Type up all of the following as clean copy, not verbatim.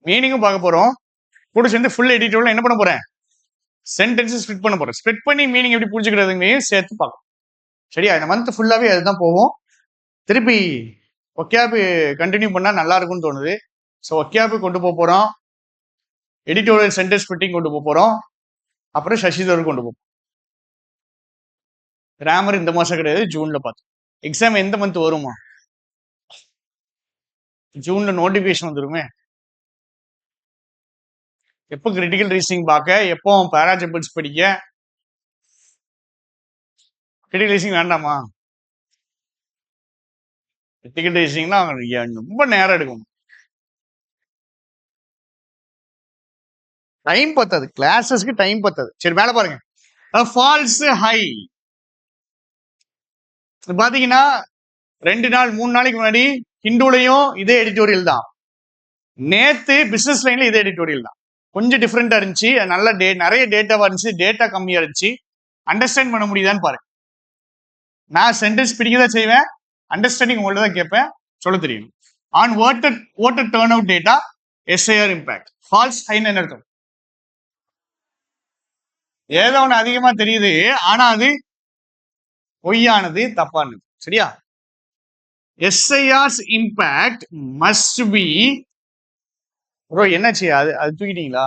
மீனிங்கும் பார்க்க போறோம். கூட சேர்ந்து ஃபுல் எடிட்டோட என்ன பண்ண போறேன், சென்டென்ஸ் ஸ்ப்ளிட் பண்ண போறேன். ஸ்ப்ளிட் பண்ணி மீனிங் எப்படி புரிஞ்சுக்கிறதுங்களையும் சேர்த்து பார்க்கலாம். சரியா? இந்த மந்த் ஃபுல்லாவே அதுதான் போவோம். திருப்பி ஒக்கியாபு கண்டினியூ பண்ணா நல்லா இருக்கும்னு தோணுது. ஸோ ஒக்கியாபு கொண்டு போக போறோம், எடிட்டோரியல் சென்டென்ஸ் ஸ்பிளிட்டிங் கொண்டு போக போறோம், அப்புறம் சசிதர் கொண்டு போவோம். கிராமர் இந்த மாசம் கிடையாது, ஜூன்ல பார்த்தோம். எக்ஸாம் எந்த மந்த் வருமா? ஜூன்ல நோட்டிபிகேஷன் வந்துருமே. எப்போ கிரிட்டிக்கல் ரீசனிங் பார்க்க, எப்போ பேராஜெபிள்ஸ் படிக்க? கிரிட்டிக்கல் ரீசனிங் வேண்டாமா? கிரிட்டிக்கல் ரீசனிங்னா ரொம்ப நேரம் எடுக்கும், டைம் பத்தாது, கிளாஸஸ்க்கு டைம் பத்தாது. சரி மேல பாருங்க, ஃபால்ஸ் ஹை பாத்தீங்கன்னா 2 நாள் 3 நாளைக்கு முன்னாடி ஹிந்துலையும் இதே எடிட்டோரியல் தான், நேத்து பிசினஸ் லைன்ல இதே எடிட்டோரியல் தான். கொஞ்சம் டிஃப்ரெண்டா இருந்துச்சு, நல்ல நிறைய டேட்டாவா இருந்துச்சு, டேட்டா கம்மியா இருந்துச்சு. அண்டர்ஸ்டாண்ட் பண்ண முடியுதான்னு பாருங்க. நான் சென்டென்ஸ் பிடிக்கதான் செய்வேன், அண்டர்ஸ்டாண்டிங் உங்கள்ட்ட தான் கேட்பேன், சொல்ல தெரியும். On voter turn out data SIR impact falls ஹைன்னு என்ன அர்த்தம்? ஏதோ ஒன்று அதிகமா தெரியுது, ஆனா அது பொய்யானது, தப்பானது. சரியா? எஸ்ஐஆர்ஸ் இம்பாக்ட் மஸ்ட் பி ப்ரோ என்னாச்சு, அது தூக்கிட்டீங்களா?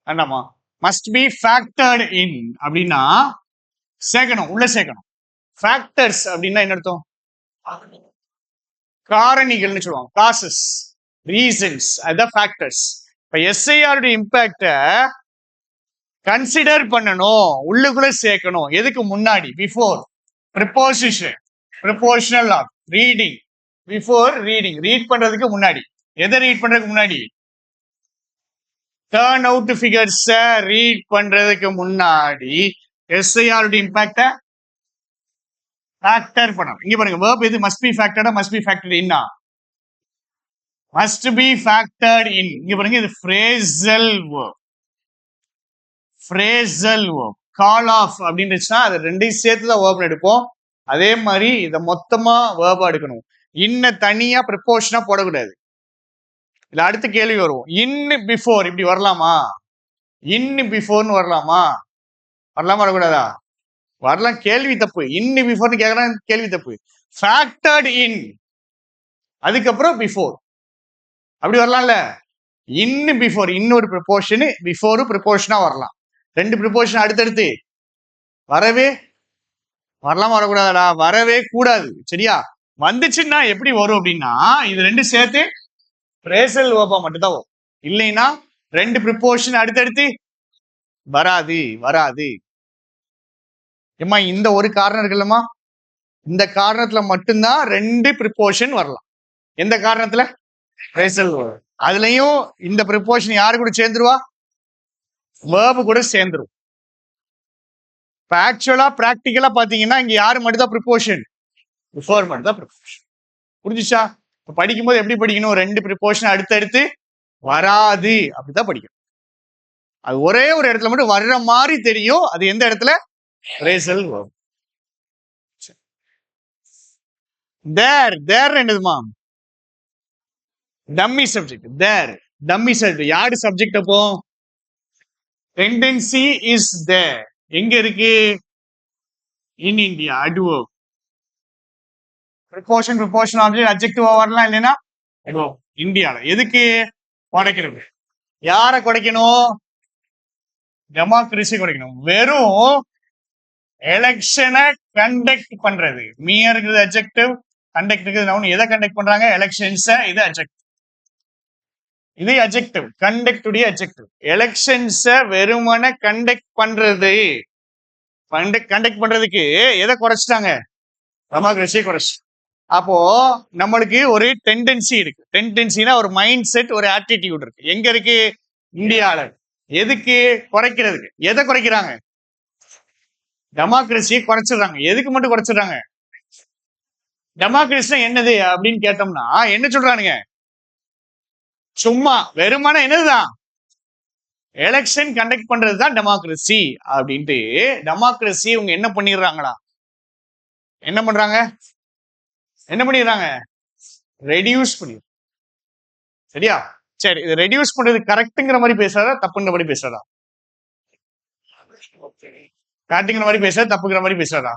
வேண்டாமா? மஸ்ட் பி ஃபேக்டர்ட் இன் அப்படின்னா சேர்க்கணும், உள்ள சேர்க்கணும். ஃபேக்டர்ஸ் அப்படின்னா என்ன அர்த்தம்? காரணிகள்னு சொல்லுவாங்க, காசஸ், ரீசன்ஸ், அதான் ஃபேக்டர்ஸ். இப்ப எஸ்ஐஆர் இம்பாக்ட கன்சிடர் பண்ணணும், உள்ளுக்குள்ள சேர்க்கணும். எதுக்கு முன்னாடி? Before preposition, prepositional of reading, before reading, read பண்றதுக்கு முன்னாடி. எதை ரீட் பண்றதுக்கு முன்னாடி? டர்ன் அவுட் ஃபிகர்ஸ் ரீட் பண்றதுக்கு முன்னாடி எஸ்ஐஆர் இம்பாக்ட ஃபேக்டர் பண்ணணும். இங்க பாருங்க, verb எது? must be factored, must be factored in. must be factored in. இங்க பாருங்க, இது phrasal verb. phrasal verb. call off அப்படின்னுச்சுன்னா அது ரெண்டையும் சேர்த்து தான் verb எடுப்போம். அதே மாதிரி இதை மொத்தமா verb எடுக்கணும். இன்ன தனியா ப்ரிப்போஷனா போடக்கூடாது. இல்ல அடுத்த கேள்வி வரும், இன் பிஃபோர் இப்படி வரலாமா? இன் பிஃபோர்னு வரலாமா? வரலாமா, வரக்கூடாதா? வரலாம், கேள்வி தப்பு. இன் பிஃபோர்னு கேட்கலாம், கேள்வி தப்பு. ஃபேக்டர்ட் இன் அதுக்கப்புறம் பிஃபோர் அப்படி வரலாம்ல. இன் பிஃபோர், இன்னொரு ப்ரிப்போஷனு, பிஃபோரு ப்ரிப்போஷனா வரலாம். ரெண்டு ப்ரிப்போஷன் அடுத்தடுத்து வரவே வரலாம், வரக்கூடாதா? வரவே கூடாது. சரியா? வந்துச்சுன்னா எப்படி வரும் அப்படின்னா, இது ரெண்டு சேர்த்து பிரேசல் வேர்பா மட்டும்தான் வரும். இல்லைன்னா ரெண்டு ப்ரிப்போஷன் அடுத்தடுத்து வராது, வராது. ஏமா இந்த ஒரு காரணம் இருக்குல்லம்மா, இந்த காரணத்துல மட்டும்தான் ரெண்டு ப்ரிப்போஷன் வரலாம். எந்த காரணத்துல? பிரேசல் வேர்ப். அதுலயும் இந்த ப்ரிப்போஷன் யாரு கூட சேர்ந்துருவா? வேர்பு கூட சேர்ந்துரும். இப்ப ஆக்சுவலா பிராக்டிக்கலா பாத்தீங்கன்னா இங்க யாரு மட்டும்தான் ப்ரிப்போஷன்? பிஃபோர் மட்டும்தான் ப்ரிப்போஷன். புரிஞ்சுச்சா? இப்ப படிக்கும்போது எப்படி படிக்கணும்? ரெண்டு ப்ரிப்போஷன் அடுத்தடுத்து வராது அப்படிதான் படிக்கணும். அது ஒரே ஒரு இடத்துல மட்டும் வர்ற மாதிரி தெரியும். அது எந்த இடத்துல? பிரேசல் வேர்ப். தேர், தேர் என்னதுமா? Dummy subject. There dummy subject. யாரு சப்ஜெக்ட்? அப்போ டெண்டன்சி இஸ் தேர். எங்க இருக்கு? In India. Adverb. Preposition, preposition object, அட்ஜெக்டிவா வரலாம், இல்லைன்னா அட்வர்ப். இந்தியால எதுக்கு? குறைக்கிறது. யாரை குறைக்கணும்? டெமோக்ரஸி குறைக்கணும். வெறும் எலெக்ஷனை கண்டக்ட் பண்றது. மீயா இருக்குது அட்ஜெக்டிவ், கண்டக்ட் இருக்குது நவுன். எதை கண்டக்ட் பண்றாங்க? எலெக்ஷன்ஸ். இது அட்ஜெக்டிவ், இது அட்ஜெக்டிவ், கண்டக்ட் உடைய அட்ஜெக்டிவ். எலெக்ஷன்ஸ வெறுமன கண்டக்ட் பண்றது. கண்டக்ட் பண்றதுக்கு எதை குறைச்சிட்டாங்க? டெமோக்ரஸியை குறைச்சு. அப்போ நம்மளுக்கு ஒரு டெண்டன்சி இருக்கு. டெண்டன்சினா ஒரு மைண்ட் செட், ஒரு ஆட்டிடியூட் இருக்கு. எங்க இருக்கு? இந்தியால. எதுக்கு? குறைக்கிறதுக்கு. எதை குறைக்கிறாங்க? டெமோக்ரஸியை குறைச்சிடுறாங்க. எதுக்கு மட்டும் குறைச்சிடுறாங்க? டெமோக்ரஸி என்னது அப்படின்னு கேட்டோம்னா என்ன சொல்றானுங்க? சும்மா வெறுமான என்னதுதான் எலெக்ஷன் கண்டக்ட் பண்றதுதான் டெமோக்ரஸி அப்படின்ட்டு. டெமோக்ரஸி இவங்க என்ன பண்ணிடுறாங்களா? என்ன பண்றாங்க? என்ன பண்ணிடுறாங்க? ரெடியூஸ் பண்ணி. சரியா? சரி, இது ரெடியூஸ் பண்றது கரெக்ட்ங்கிற மாதிரி பேசுறாரா தப்புங்கிற மாதிரி பேசுறாரா? கரெக்ட்ங்கிற மாதிரி பேசுறா தப்புங்கிற மாதிரி பேசுறாரா?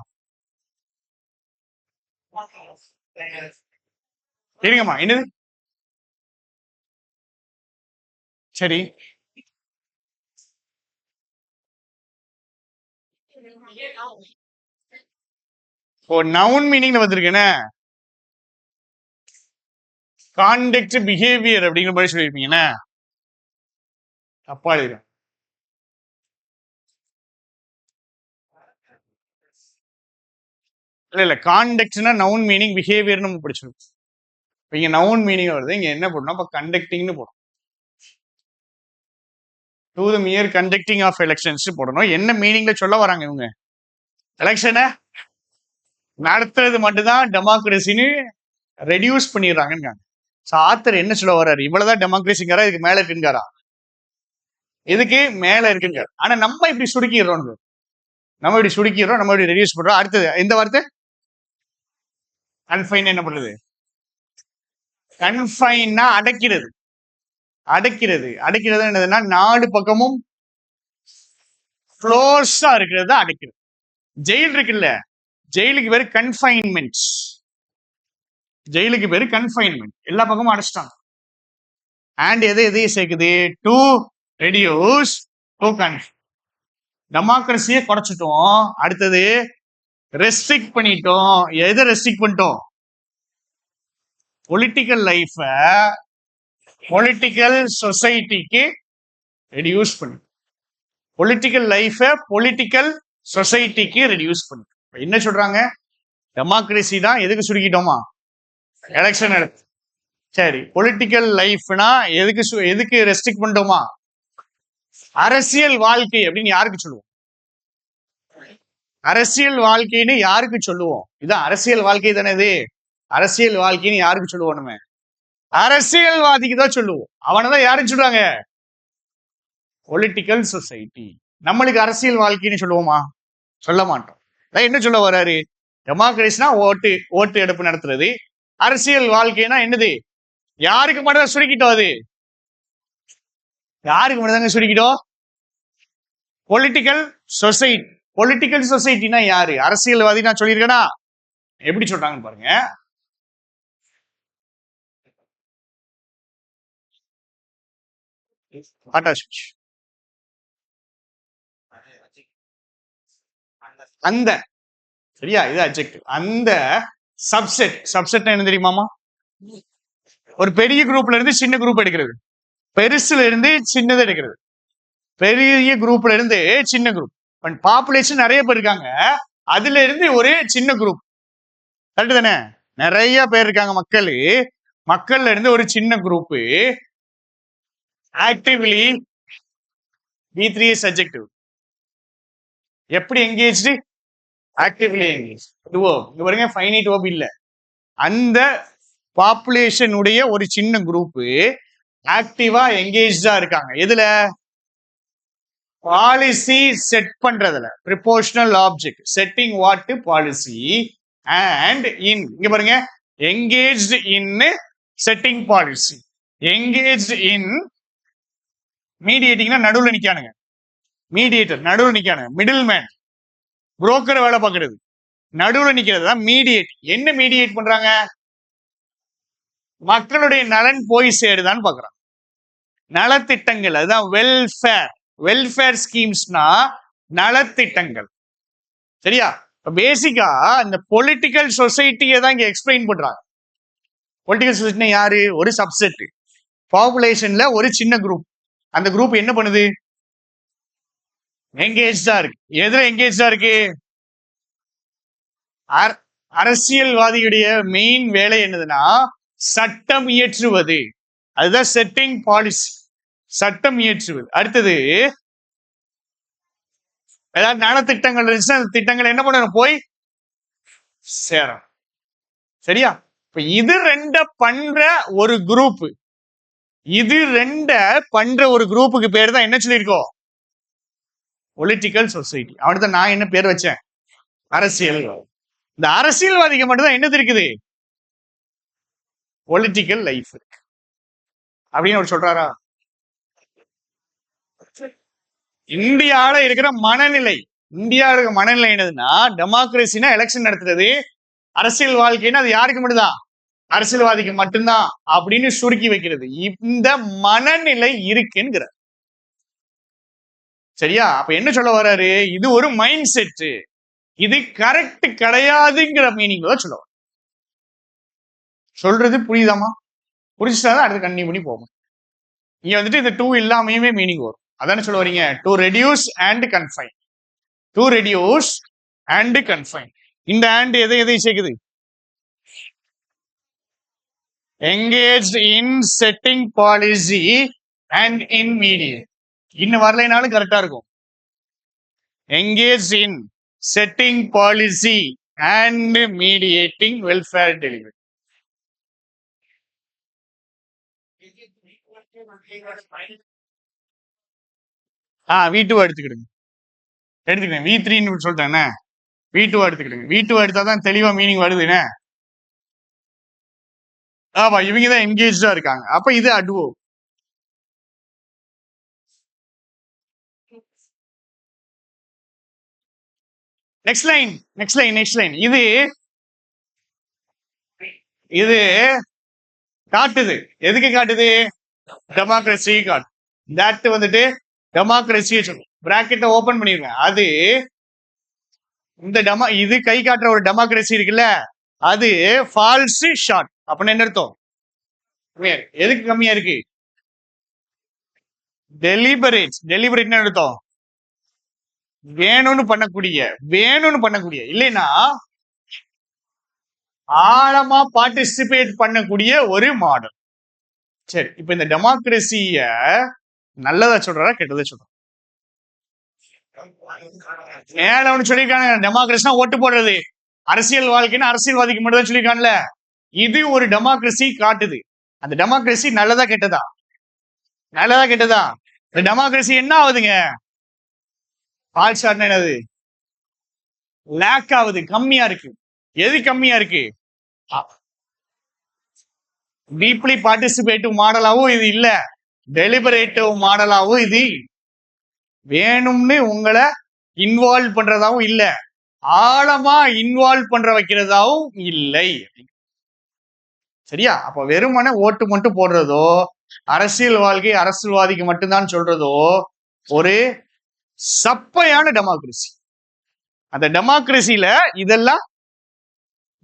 சரிங்கம்மா, என்னது? சரி, ஓ நவுன் மீனிங்ல வந்திருக்கேன்னு கான்டெக்ட் பிஹேவியர் அப்படிங்கிற மாதிரி சொல்லியிருப்பீங்கண்ணே. தப்பா எழுதுறேன். இல்ல கான்டெக்ட்னா நவுன் மீனிங், பிஹேவியர்னு நம்ம படிச்சிருக்கோம். இங்க நவுன் மீனிங் வருது, இங்க என்ன போடணும்? அப்ப கண்டக்டிங்னு போடணும். To the mere conducting of elections போடணும். என்ன மீனிங்ல சொல்ல வராங்க இவங்க? எலெக்ஷனை நடத்துறது மட்டும்தான் டெமோக்ரஸின்னு ரெடியூஸ் பண்ணிடுறாங்க. ஆத்தர் என்ன சொல்ல வர்றாரு? இவ்வளவுதான் டெமோக்ரஸிங்காரா, இதுக்கு மேல இருக்குங்காரா? இதுக்கு மேல இருக்குங்க. ஆனா நம்ம இப்படி சுருக்கிடுறோம், நம்ம இப்படி சுருக்கிடுறோம், நம்ம இப்படி ரெடியூஸ் பண்றோம். அடுத்தது எந்த வார்த்தை? கன்ஃபைன் என்ன பண்ணுது? கன்ஃபைன்னா அடைக்கிறது. அடைக்கிறது அடைக்கிறது என்னதுன்னா நாலு பக்கமும் க்ளோஸா இருக்கிறது அடைக்கிறது. ஜெயில் இருக்குல்ல, ஜெயிலுக்கு பேரு கன்ஃபைன்மெண்ட். ஜெயிலுக்கு பேரு கன்ஃபைன்மெண்ட். எல்லா பக்கமும் அடைச்சிட்டாங்க. அண்ட் எதையும் சேர்க்குது? To reduce to confine. டெமோக்ரஸியை குறைச்சிட்டோம். அடுத்தது ரெஸ்ட்ரிக்ட் பண்ணிட்டோம். எதை ரெஸ்ட்ரிக்ட் பண்ணிட்டோம்? பொலிட்டிக்கல் லைஃப பொலிட்டிக்கல் சொசைட்டிக்கு ரெடியூஸ் பண்ணி, பொலிட்டிக்கல் லைஃப பொலிட்டிக்கல் சொசைட்டிக்கு ரெடியூஸ் பண்ணி. என்ன சொல்றாங்க? டெமோக்ரஸி தான் எதுக்கு சுருக்கிட்டோமா? எலெக்ஷன் எடுத்து. சரி, பொலிட்டிக்கல் லைஃப்னா எதுக்கு ரெஸ்ட்ரிக்ட் பண்ணிட்டோமா? அரசியல் வாழ்க்கை அப்படின்னு யாருக்கு சொல்லுவோம்? அரசியல் வாழ்க்கைன்னு யாருக்கு சொல்லுவோம்? இதான் அரசியல் வாழ்க்கை தானே இது. அரசியல் வாழ்க்கைன்னு யாருக்கு சொல்லுவோம்? நம்ம அரசியல்வாதிக்கு தான் சொல்லுவோம். அவனதான் யாருன்னு சொல்றாங்க? Political society. நம்மளுக்கு அரசியல் வாழ்க்கைன்னு சொல்லுவோமா? சொல்ல மாட்டோம். என்ன சொல்ல வர்றாரு? டெமோக்ரஸினா ஓட்டு எடுப்பு நடத்துறது. அரசியல் வாழ்க்கைனா என்னது? யாருக்கு மட்டும் தான் சுருக்கிட்டோம்? அது யாருக்கு மட்டும் தாங்க சுருக்கிட்டோம்? Political society. பொலிட்டிக்கல் சொசைட்டினா யாரு? அரசியல்வாதி நான் சொல்லியிருக்கேனா? எப்படி சொல்றாங்கன்னு பாருங்க. அந்த சரியா, இது அட்ஜெக்டிவ். அந்த சப்செட் என்ன தெரியுமாமா? ஒரு பெரிய குரூப்ல இருந்து சின்ன குரூப் எடுக்கிறது, பெருசுல இருந்து சின்னது எடுக்கிறது. பெரிய குரூப்ல இருந்து சின்ன குரூப், பாப்புலேஷன் நிறைய பேர் இருக்காங்க, அதுல இருந்து ஒரு சின்ன குரூப். கரெக்ட் தானே? நிறைய பேர் இருக்காங்க, மக்கள்ல இருந்து ஒரு சின்ன குரூப். Actively V3 subjective. எப்படி எங்கேஜ்டு? Actively engage. இங்க பாருங்க, ஃபைனைட் வெர்ப் இல்ல. அந்த பாப்புலேஷன் உடைய ஒரு சின்ன குரூப் ஆக்டிவா எங்கேஜ்டா இருக்காங்க. எதுல? பாலிசி செட் பண்றதுல. Prepositional object setting what policy and in. இங்க பாருங்க, எங்கேஜ்டு இன் செட்டிங் பாலிசி. எங்கேஜ்டு இன் மீடியேட்டிங்னா நடுவில் நிக்கானுங்க. மீடியேட்டர் நடுவில் நிக்கானுங்க. மிடில் மேன், புரோக்கர் வேலை பார்க்கறது, நடுவில் நிக்கிறது தான் மீடியேட். என்ன மீடியேட் பண்றாங்க? மக்களுடைய நலன் போய் சேருதான்னு பாக்குறாங்க. நலத்திட்டங்கள், அதுதான் வெல்ஃபேர். வெல்ஃபேர் ஸ்கீம்ஸ்னா நலத்திட்டங்கள். சரியா? பேசிக்கா இந்த பொலிட்டிக்கல் சொசைட்டியை தான் இங்க எக்ஸ்பிளைன் பண்றாங்க. பொலிட்டிக்கல் சொசைட்டினா யாரு? ஒரு சப்செட், பாப்புலேஷன்ல ஒரு சின்ன குரூப். அந்த குரூப் என்ன பண்ணுது? எங்கேஜ்டா இருக்கு. எதுல எங்கேஜ்டா இருக்கு? அரசியல்வாதியுடைய மெயின் வேலை என்னதுன்னா சட்டம் இயற்றுவது. அதுதான் செட்டிங் பாலிசி, சட்டம் இயற்றுவது. அடுத்தது ஏதாவது நலத்திட்டங்கள் இருந்துச்சுன்னா அந்த திட்டங்கள் என்ன பண்ணணும்? போய் சேரும். சரியா? இப்ப இது ரெண்ட பண்ற ஒரு குரூப், இது ரெண்ட பண்ற ஒரு குரூப்புக்கு பேர் தான் என்ன சொல்லியிருக்கோம்? Political society. அவனுக்கு நான் என்ன பேர் வச்சேன்? அரசியல்வாதி. இந்த அரசியல்வாதிக்கு மட்டும்தான் என்னது இருக்குது? பொலிட்டிக்கல் லைஃப் இருக்கு. அப்படின்னு அவர் சொல்றாரா? இந்தியாவில இருக்கிற மனநிலை, இந்தியாவில் இருக்கிற மனநிலை என்னதுன்னா, டெமோக்ரஸினா எலெக்ஷன் நடத்துறது, அரசியல் வாழ்க்கைன்னா அது யாருக்கு மட்டும்தான்? அரசியல்வாதிக்கு மட்டும்தான் அப்படின்னு சுருக்கி வைக்கிறது. இந்த மனநிலை இருக்குங்கிற. சரியா? அப்ப என்ன சொல்ல வர்றாரு? இது ஒரு மைண்ட் செட், இது கரெக்ட் கிடையாதுங்கிற மீனிங் தான் சொல்ல. சொல்றது புரியுதாமா? புரிஞ்சுட்டாதான் அடுத்து கண்டினியூ பண்ணி போகும். இங்க வந்துட்டு இந்த டூ இல்லாமையுமே மீனிங் வரும். அதானே சொல்ல வரீங்க? To reduce and confine, to reduce and confine. இந்த அண்ட் எதை எதை சேர்க்குது? engaged in setting policy and in media. இன்னும் வரலைனாலும் கரெக்டா இருக்கும். engaged in setting policy and mediating welfare delivery. V2 எடுத்துக்கிடுங்க, எடுத்துக்கிடுங்க. V3 சொல்லிட்டேன், V2 எடுத்துக்கிடுங்க. V2 எடுத்தாதான் தெளிவா மீனிங் வருதுன்னு. ஆமா, இவங்க தான் என்கேஜா இருக்காங்க. அப்ப இது அட்வோ. Next line, next line, next line. இது இது காட்டுது, எதுக்கு காட்டுது? டெமோக்ரஸி காட்டு. தட் வந்துட்டு டெமோக்ரஸியை சொல்லும். பிராக்கெட்டை ஓபன் பண்ணிருங்க. அது இந்த இது கை காட்டுற ஒரு டெமோக்ரஸி இருக்குல்ல, அது ஃபால்ஸ் ஷார்ட். அப்படின்னு என்ன அர்த்தம்? எதுக்கு கம்மியா இருக்கு? டெலிபரேட். டெலிபரேட் அர்த்தம் வேணும்னு பண்ணக்கூடிய, வேணும்னு பண்ணக்கூடிய, இல்லைன்னா ஆழமா பார்ட்டிசிபேட் பண்ணக்கூடிய ஒரு மாடல். சரி, இப்ப இந்த டெமோக்ரஸிய நல்லதா சொல்றா கெட்டதா சொல்றா? மேல ஒண்ணு சொல்லியிருக்காங்க, டெமோக்ரஸினா ஓட்டு போடுறது, அரசியல் வாழ்க்கைன்னு அரசியல்வாதிக்கு மட்டும் தான் சொல்லியிருக்காங்கல்ல. இது ஒரு டெமோக்ரஸி காட்டுது. அந்த டெமோக்ரஸி நல்லதா கெட்டதா? நல்லதா கெட்டதா? இந்த டெமோக்ரஸி என்ன ஆகுதுங்க? ஃபால்ஸ் ஷார்ட்னா என்னது? லேக் ஆகுது, கம்மியா இருக்கு. எது கம்மியா இருக்கு? டீப்லி பார்ட்டிசிபேட்டிவ் மாடலாவும் இது இல்ல, டெலிபரேட்டிவ் மாடலாவும் இது வேணும்னு உங்களை இன்வால்வ் பண்றதாவும் இல்ல, ஆழமா இன்வால்வ் பண்ற வைக்கிறதாவும் இல்லை. சரியா? அப்ப வெறுமனே ஓட்டு மட்டும் போடுறதோ, அரசியல் வாழ்க்கை அரசியல்வாதிக்கு மட்டும்தான் சொல்றதோ ஒரு சப்பையான டெமோக்ரஸி. அந்த டெமோக்ரஸில இதெல்லாம்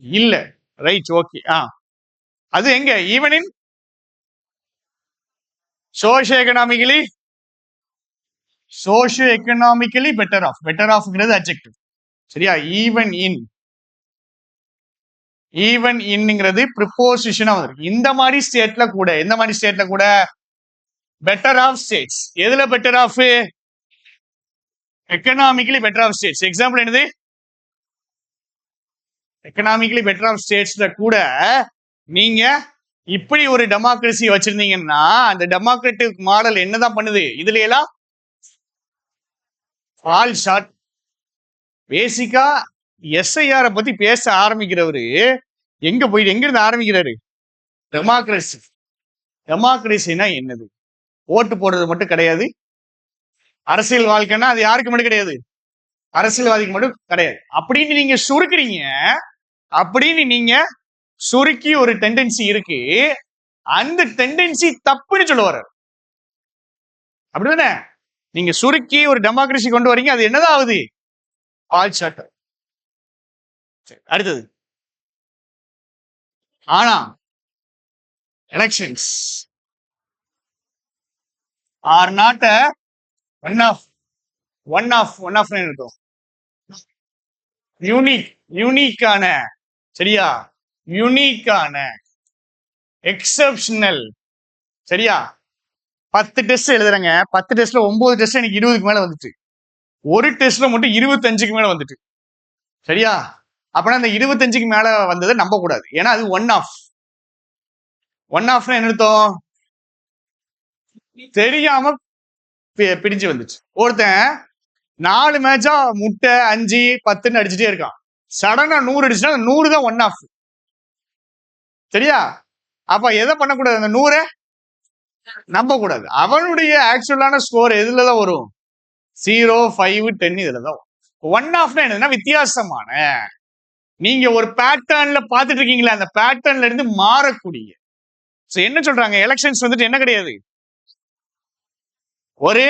இல்ல. Right, okay. அது எங்க? Even in socio economically better off. Better ஆஃப்ங்கிறது அட்ஜெக்டிவ். சரியா? ஈவன் இன்னுங்கிறது ப்ரிப்போசிஷனா வந்திருக்கு. இந்த மாதிரி ஸ்டேட்ல கூட, எந்த மாதிரி ஸ்டேட்ல கூட பெட்டர் ஆஃப் ஸ்டேட்ஸ். எதுல better off? Economically better off states. Example என்னது? எக்கனாமிக்கலி பெட்டர் ஆஃப் ஸ்டேட்ஸ்ல கூட நீங்க இப்படி ஒரு டெமோக்ரஸி வச்சிருந்தீங்கன்னா, அந்த டெமோக்ராட்டிக் மாடல் என்னதான் பண்ணுது? இதுல எல்லாம் ஃபால் ஷார்ட். பேசிக்கா எஸ்ஐஆர் பத்தி பேச ஆரம்பிக்கிறவரு எங்க போயிட்டு எங்க இருந்து ஆரம்பிக்கிறாரு? டெமோக்ரஸி. டெமோக்ரஸினா என்னது? ஓட்டு போடுறது மட்டும் கிடையாது. அரசியல் வாழ்க்கைன்னா அது யாருக்கு மட்டும் கிடையாது? அரசியல்வாதிக்கு மட்டும் கிடையாது அப்படின்னு நீங்க சுருக்குறீங்க. அப்படின்னு நீங்க சுருக்கி ஒரு டெண்டன்சி இருக்கு, அந்த டெண்டன்சி தப்புன்னு சொல்ல வர. அப்படிதானே? நீங்க சுருக்கி ஒரு டெமோக்ரஸி கொண்டு வரீங்க, அது என்னதான் ஆகுது? All short. அடுத்தது, ஆனா elections are not one off இருக்கும் யூனிக்கான, சரியா? யூனிக்கான, எக்ஸப்ஷனல். சரியா? 10 டெஸ்ட் எழுதுறேங்க, 10 டெஸ்ட்ல 9 டெஸ்ட் எனக்கு 20க்கு மேல வந்துட்டு, ஒரு டெஸ்ட்ல மட்டும் 25க்கு மேல வந்துட்டு. சரியா? அப்படின்னா அந்த 25க்கு மேல வந்ததை நம்ப கூடாது, ஏன்னா அது ஒன் ஆஃப். என்ன அர்த்தம்? தெரியாம பிடிச்சு வந்துச்சு. ஒருத்தன் 4 மேட்சா முட்டை 5 10ன்னு அடிச்சுட்டே இருக்கான், சடனா 100 அடிச்சுனா 100 தான் ஒன் ஆஃப். சரியா? அப்ப எதை பண்ணக்கூடாது? அந்த 100 நம்ப கூடாது. அவனுடைய ஆக்சுவலான ஸ்கோர் எதுலதான் வரும்? 0, 5, 10 இதுலதான். ஒன் ஆஃப்னா என்னதுன்னா வித்தியாசமான, நீங்க ஒரு பேட்டர்ன்ல பாத்துட்டு இருக்கீங்களா, அந்த பேட்டர்ன்ல இருந்து மாறக்கூடிய. என்ன சொல்றாங்க, எலெக்ஷன்ஸ் வந்துட்டு என்ன கிடையாது, ஒரு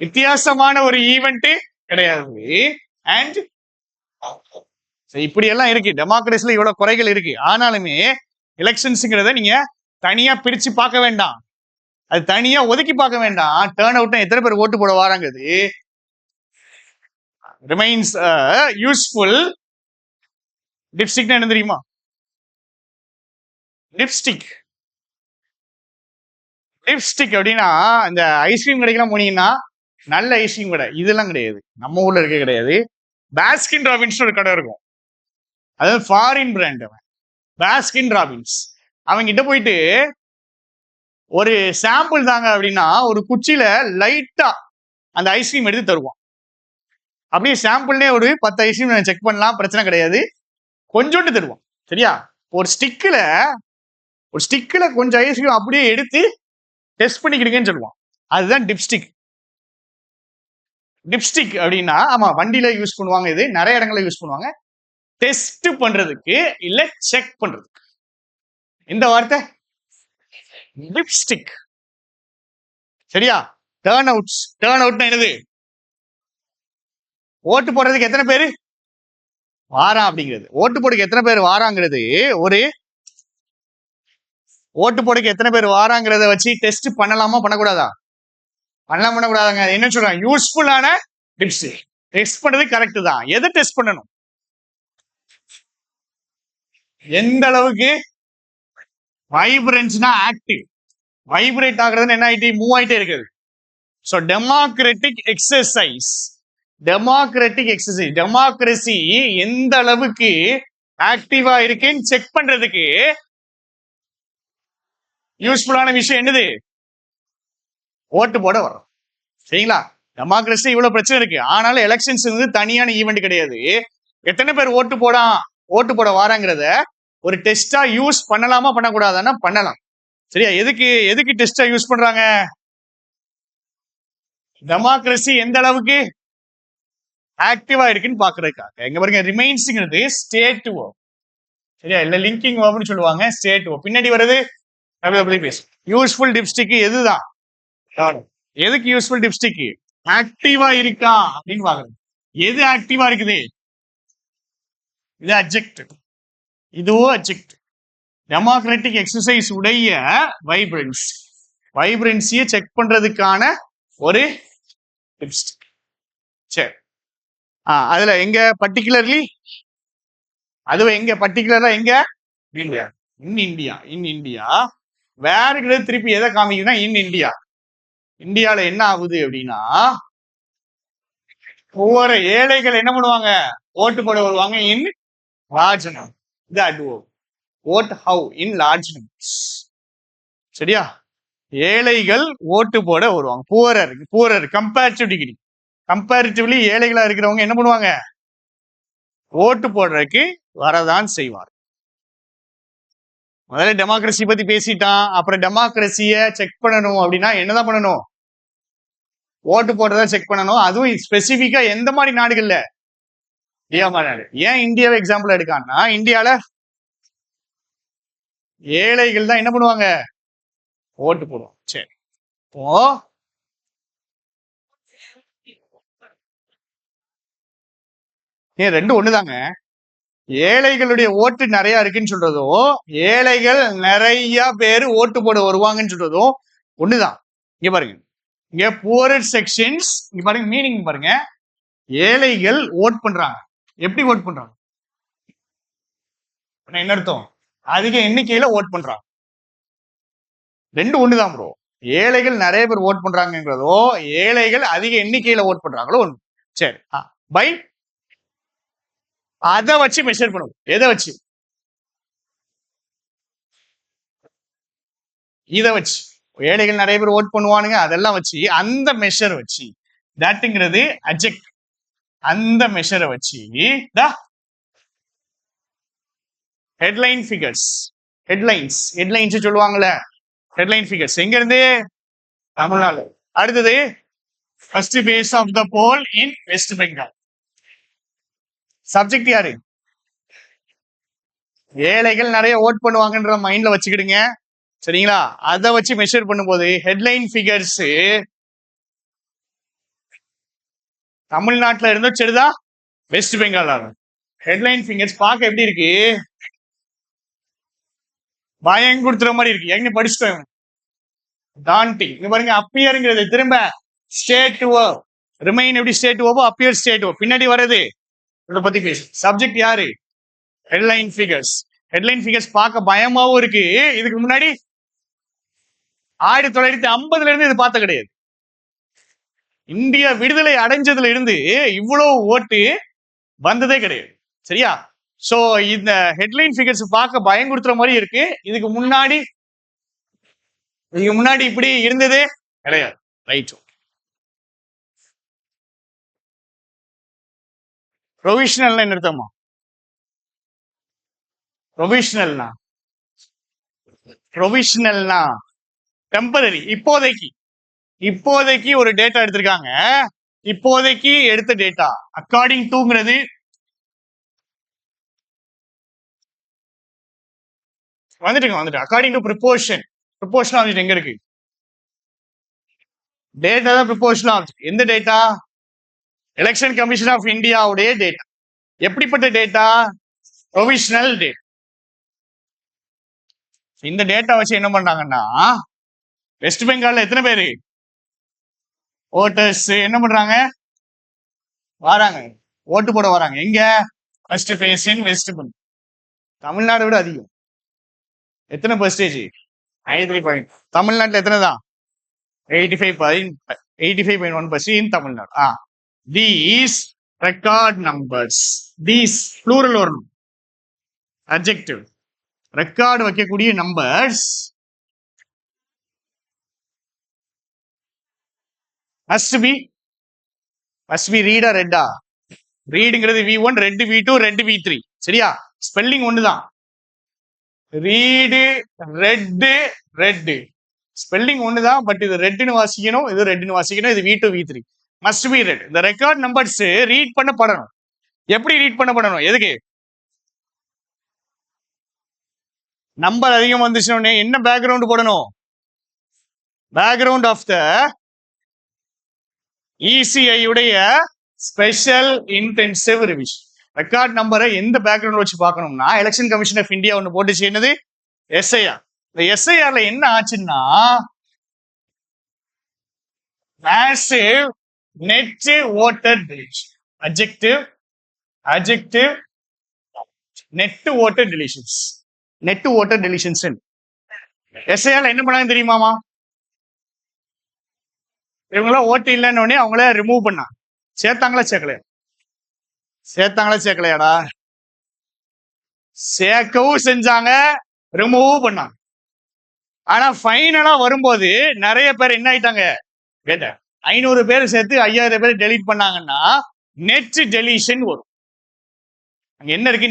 வித்தியாசமான ஒரு ஈவெண்ட் கிடையாது. அண்ட் இப்படி எல்லாம் இருக்கு, டெமோக்ரஸில இவ்வளவு குறைகள் இருக்கு. ஆனாலுமே எலெக்ஷன்ஸ்ங்கிறத நீங்க தனியா பிரிச்சு பார்க்க வேண்டாம், அது தனியா ஒதுக்கி பார்க்க வேண்டாம். டேர்ன் அவுட் எத்தனை பேர் ஓட்டு போட வராங்கிறது ரிமைன்ஸ் யூஸ்ஃபுல். டிப்ஸ்டிக் என்ன தெரியுமா? லிப்ஸ்டிக் அப்படின்னா இந்த ஐஸ்கிரீம் கடைக்கெல்லாம் போனீங்கன்னா நல்ல ஐஸ்கிரீம் கடை இதெல்லாம் கிடையாது, நம்ம ஊர்ல இருக்க கிடையாது. பாஸ்கின் ராபின்ஸ் ஒரு கடை இருக்கும், அதாவது ஃபாரின் பிராண்ட். அவன் பாஸ்கின் ராபின்ஸ், அவங்க கிட்ட போயிட்டு ஒரு சாம்பிள் தாங்க அப்படின்னா ஒரு குச்சியில லைட்டா அந்த ஐஸ்கிரீம் எடுத்து தருவான். அப்படியே சாம்பிள்னே ஒரு 10 ஐஸ்கிரீம் செக் பண்ணலாம், பிரச்சனை கிடையாது, கொஞ்சோண்டு தருவான். சரியா? ஒரு ஸ்டிக்ல கொஞ்சம் ஐஸ்கிரீம் அப்படியே எடுத்து டெஸ்ட் பண்ணிக்கிடுங்கன்னு சொல்லுவான். அதுதான் டிப்ஸ்டிக். டிப்ஸ்டிக் அப்படின்னா ஆமா வண்டியில யூஸ் பண்ணுவாங்க, இது நிறைய இடங்கள்ல யூஸ் பண்ணுவாங்க, டெஸ்ட் பண்றதுக்கு இல்ல செக் பண்றதுக்கு. இந்த வார்த்தை டிப்ஸ்டிக். சரியா? டர்ன் அவுட்னா என்னது? ஓட்டு போடுறதுக்கு எத்தனை பேரு வாரா அப்படிங்கிறது. ஓட்டு போடுறதுக்கு எத்தனை பேர் வாராங்கிறது ஒரு ஓட்டு போடுறதுக்கு எத்தனை பேர் வாராங்கிறத வச்சு டெஸ்ட் பண்ணலாமா பண்ணக்கூடாதா? பண்ணக்கூடாதாங்க. என்ன சொல்றாங்க, யூஸ்ஃபுல்லான டிப்ஸ். டெஸ்ட் பண்றது கரெக்ட் தான். எதை டெஸ்ட் பண்ணணும்? எந்த அளவுக்கு வைப்ரன்ஸ்னா ஆக்டிவ், வைப்ரேட் ஆகுறதுன்னு என்ன ஆயிட்டு மூவ் ஆயிட்டே இருக்குது. ஸோ டெமோக்ராட்டிக் எக்ஸசைஸ், டெமோக்ரஸி எந்த அளவுக்கு ஆக்டிவா இருக்குன்னு செக் பண்றதுக்கு யூஸ்ஃபுல்லான விஷயம் என்னது? ஓட்டு போட வரும். சரிங்களா? டெமோக்ரஸி இவ்வளவு பிரச்சனை இருக்கு, ஆனாலும் எலெக்ஷன்ஸ் வந்து தனியான ஈவெண்ட் கிடையாது. எத்தனை பேர் ஓட்டு போட வாராங்கிறத ஒரு டெஸ்டா யூஸ் பண்ணலாமா பண்ணக்கூடாதுன்னா பண்ணலாம். சரியா? எதுக்கு டெஸ்டா யூஸ் பண்றாங்க? டெமோக்ரஸி எந்த அளவுக்கு ஆக்டிவா இருக்குன்னு பாக்குறதுக்காக. எங்க பாருங்க, ரிமைன்ஸ்ங்கிறது ஸ்டேட் வேர்ப். சரியா? இல்ல லிங்கிங் வேர்ப்னு சொல்லுவாங்க. ஸ்டேட் வேர்ப் பின்னாடி வருது யூஸ்ஃபுல் டிப்ஸ்டிக். எதுதான் எதுக்கு யூஸ்ஃபுல் டிப்ஸ்டிக்? ஆக்டிவா இருக்கா அப்படின்னு பாக்குறது. எது ஆக்டிவா இருக்குது? இது அட்ஜெக்டிவ், இதுவும் அட்ஜெக்டிவ். டெமோக்ராட்டிக் எக்ஸசைஸ் உடைய வைப்ரன்சியை செக் பண்றதுக்கான ஒரு டிப்ஸ்டிக். சரி, அதுல எங்க பர்டிகுலர்லி, அதுவும் எங்க பர்டிகுலரா எங்க இன் இந்தியா வேற கிடையாது. திருப்பி எதை காமிக்குதுன்னா இன் இந்தியா. இந்தியால என்ன ஆகுது அப்படின்னா ஒவ்வொரு ஏழைகள் என்ன பண்ணுவாங்க, ஓட்டு போட வருவாங்க இன் லார்ஜ் நம்பர். இது அட்வோ vote how in large numbers. சரியா? ஏழைகள் ஓட்டு போட வருவாங்க. புவரர் கம்பேரிட்டிவ்லி ஏழைகளா இருக்கிறவங்க என்ன பண்ணுவாங்க, ஓட்டு போடுறதுக்கு வரதான் செய்வார். முதல்ல டெமோக்ரஸி பத்தி பேசிட்டான், அப்புறம் டெமோக்ரஸிய செக் பண்ணணும் அப்படின்னா என்னதான் பண்ணணும்? ஓட்டு போடுறதா செக் பண்ணணும். அதுவும் ஸ்பெசிபிக்கா எந்த மாதிரி நாடுகள்ல? இந்தியா மாதிரி நாடு. ஏன் இந்தியாவை எக்ஸாம்பிள் எடுக்கான்னா, இந்தியால ஏழைகள் தான் என்ன பண்ணுவாங்க, ஓட்டு போடுவோம். சரி, இப்போ ரெண்டு ஒண்ணுதாங்க. ஏழைகளுடைய ஓட்டு நிறைய இருக்குன்னு சொல்றதும் ஏழைகள் நிறைய பேர் ஓட்டு போட வருவாங்கன்னு சொல்றதும் ஒண்ணுதான். இங்க பாருங்க, இங்க புவரர் செக்ஷன்ஸ், இங்க பாருங்க மீனிங் பாருங்க. ஏழைகள் ஓட் பண்றாங்க. எப்படி ஓட் பண்றாங்க? என்ன அர்த்தம்? அதிக எண்ணிக்கையில ஓட் பண்றாங்க. ரெண்டு ஒண்ணுதான் ப்ரோ. ஏழைகள் நிறைய பேர் ஓட் பண்றாங்கிறதோ ஏழைகள் அதிக எண்ணிக்கையில ஓட் பண்றாங்களோ ஒண்ணு. சரி, பை அதை வச்சு மெஷர் பண்ணுவோம். எதை வச்சு? இதை வச்சு. ஏழைகள் நிறைய பேர் ஓட் பண்ணுவானுங்க, அதெல்லாம் வச்சு அந்த மெஷர் வச்சு, தட்ங்கிறது அட்ஜெக்ட், அந்த மெஷரை வச்சு ஹெட்லைன் ஃபிகர்ஸ், ஹெட்லைன்ஸ் சொல்லுவாங்கல்ல, ஹெட்லைன் ஃபிகர்ஸ் எங்க இருந்து? தமிழ்நாடு. அடுத்தது first phase of the poll in west Bengal. Subject யாரு? ஏழைகள் நிறைய ஓட் பண்ணுவாங்கன்ற மைண்ட்ல வச்சுக்கிடுங்க, சரிங்களா? அதை வச்சு மெஷர் பண்ணும்போது ஹெட்லைன் ஃபிகர்ஸ் தமிழ்நாட்டுல இருந்தும் சரிதான், வெஸ்ட் பெங்கால் ஆகும். ஹெட்லைன் ஃபிகர்ஸ் பார்க்க எப்படி இருக்கு? பயம் கொடுத்துற மாதிரி இருக்கு. எங்க படிச்சுட்டோம் டான்டிங். இங்க பாருங்க, அப்பியருங்கிறது திரும்ப ஸ்டேட் வேர்ப், ரிமைன் எப்படி ஸ்டேட் வேர்போ அப்பியர் ஸ்டேட் வேர்ப், பின்னாடி வர்றது இதை பத்தி பேசு. சப்ஜெக்ட் யாரு? Headline figures. ஹெட்லைன் ஃபிகர்ஸ் பார்க்க பயமாவும் இருக்கு. இதுக்கு முன்னாடி 1950 இருந்து இது பார்த்த கிடையாது. இந்தியா விடுதலை அடைஞ்சதுல இருந்து இவ்வளவு ஓட்டு வந்ததே கிடையாது, சரியா? சோ இந்த ஹெட்லைன் ஃபிகர்ஸ் பார்க்க பயம் கொடுத்துற மாதிரி இருக்கு. இதுக்கு முன்னாடி இப்படி இருந்ததே கிடையாது, ரைட்? ப்ரொவிஷனல்னா என்ன அர்த்தமா? ப்ரொவிஷனல்னா டெம்பரரி, இப்போதைக்கு ஒரு டேட்டா எடுத்திருக்காங்க. இப்போதைக்கு எடுத்த டேட்டா அக்கார்டிங் டுங்கிறது வந்துட்டு according to proportion. Proportion object எங்க இருக்கு? டேட்டா தான் ப்ரிப்போர்ஷன் ஆப்ஜெக்ட். எந்த டேட்டா? எலெக்ஷன் கமிஷன் ஆஃப் இந்தியாவுடைய டேட்டா. எப்படிப்பட்ட டேட்டா? Provisional data. இந்த டேட்டா வச்சு என்ன பண்றாங்கன்னா, வெஸ்ட் பெங்கால்ல எத்தனை பேரு ஓட்டர்ஸ் என்ன பண்றாங்க? வராங்க, ஓட்டு போட வராங்க. எங்க? First phase in west Bengal. Tamil Nadu விட அதிகம். எத்தனை பர்சன்டேஜ்? 93%. தமிழ்நாட்டில் எத்தனை தான்? 85.1% in Tamil Nadu. These record numbers, these plural வரணும், அட்ஜெக்டிவ். ரெக்கார்டு வைக்கக்கூடிய நம்பர்ஸ் must be ரீடா ரெட்டா? ரீடுங்கிறது V1, red V2, red V3, சரியா? ஸ்பெல்லிங் ஒண்ணுதான். ரீடு ரெட் ஸ்பெல்லிங் ஒண்ணுதான், பட் இது ரெட்னு வாசிக்கணும், இது ரெட்னு வாசிக்கணும். இது V2 V3 must be red. இந்த ரெக்கார்ட் நம்பர்ஸ் ரீட் பண்ணப்படணும். எப்படி ரீட் பண்ணப்படணும்? எதுக்கு? நம்பர் அதிகம் வந்துச்சுன்னு என்ன பேக்ரவுண்ட் போடணும்? பேக்ரவுண்ட் ஆஃப் த ECI உடைய ஸ்பெஷல் இன்டென்சிவ் ரிவிஷன். ரெக்கார்ட் நம்பரை எந்த பேக்ரவுண்ட் வச்சு பார்க்கணும்னா, எலெக்ஷன் கமிஷன் ஆஃப் இந்தியா ஒன்று போட்டு செய்யறது SIR. இந்த SIRல என்ன ஆச்சுன்னா, massive net voter deletion, adjective net voter deletions. SIRல என்ன பண்ணாங்க தெரியுமாமா? இவங்களாம் ஓட்டு இல்லைன்னு உடனே அவங்கள ரிமூவ் பண்ணாங்க. சேர்த்தாங்களா சேர்க்கலையாடா? சேர்க்கவும் செஞ்சாங்க, ரிமூவ் பண்ணாங்க. ஆனா ஃபைனலா வரும்போது நிறைய பேர் என்ன ஆயிட்டாங்க? கேட்ட 500 பேர் சேர்த்து 5000 பேர் டெலீட் பண்ணாங்கன்னா நெட் டெலிஷன் வரும். அங்க என்ன இருக்கு?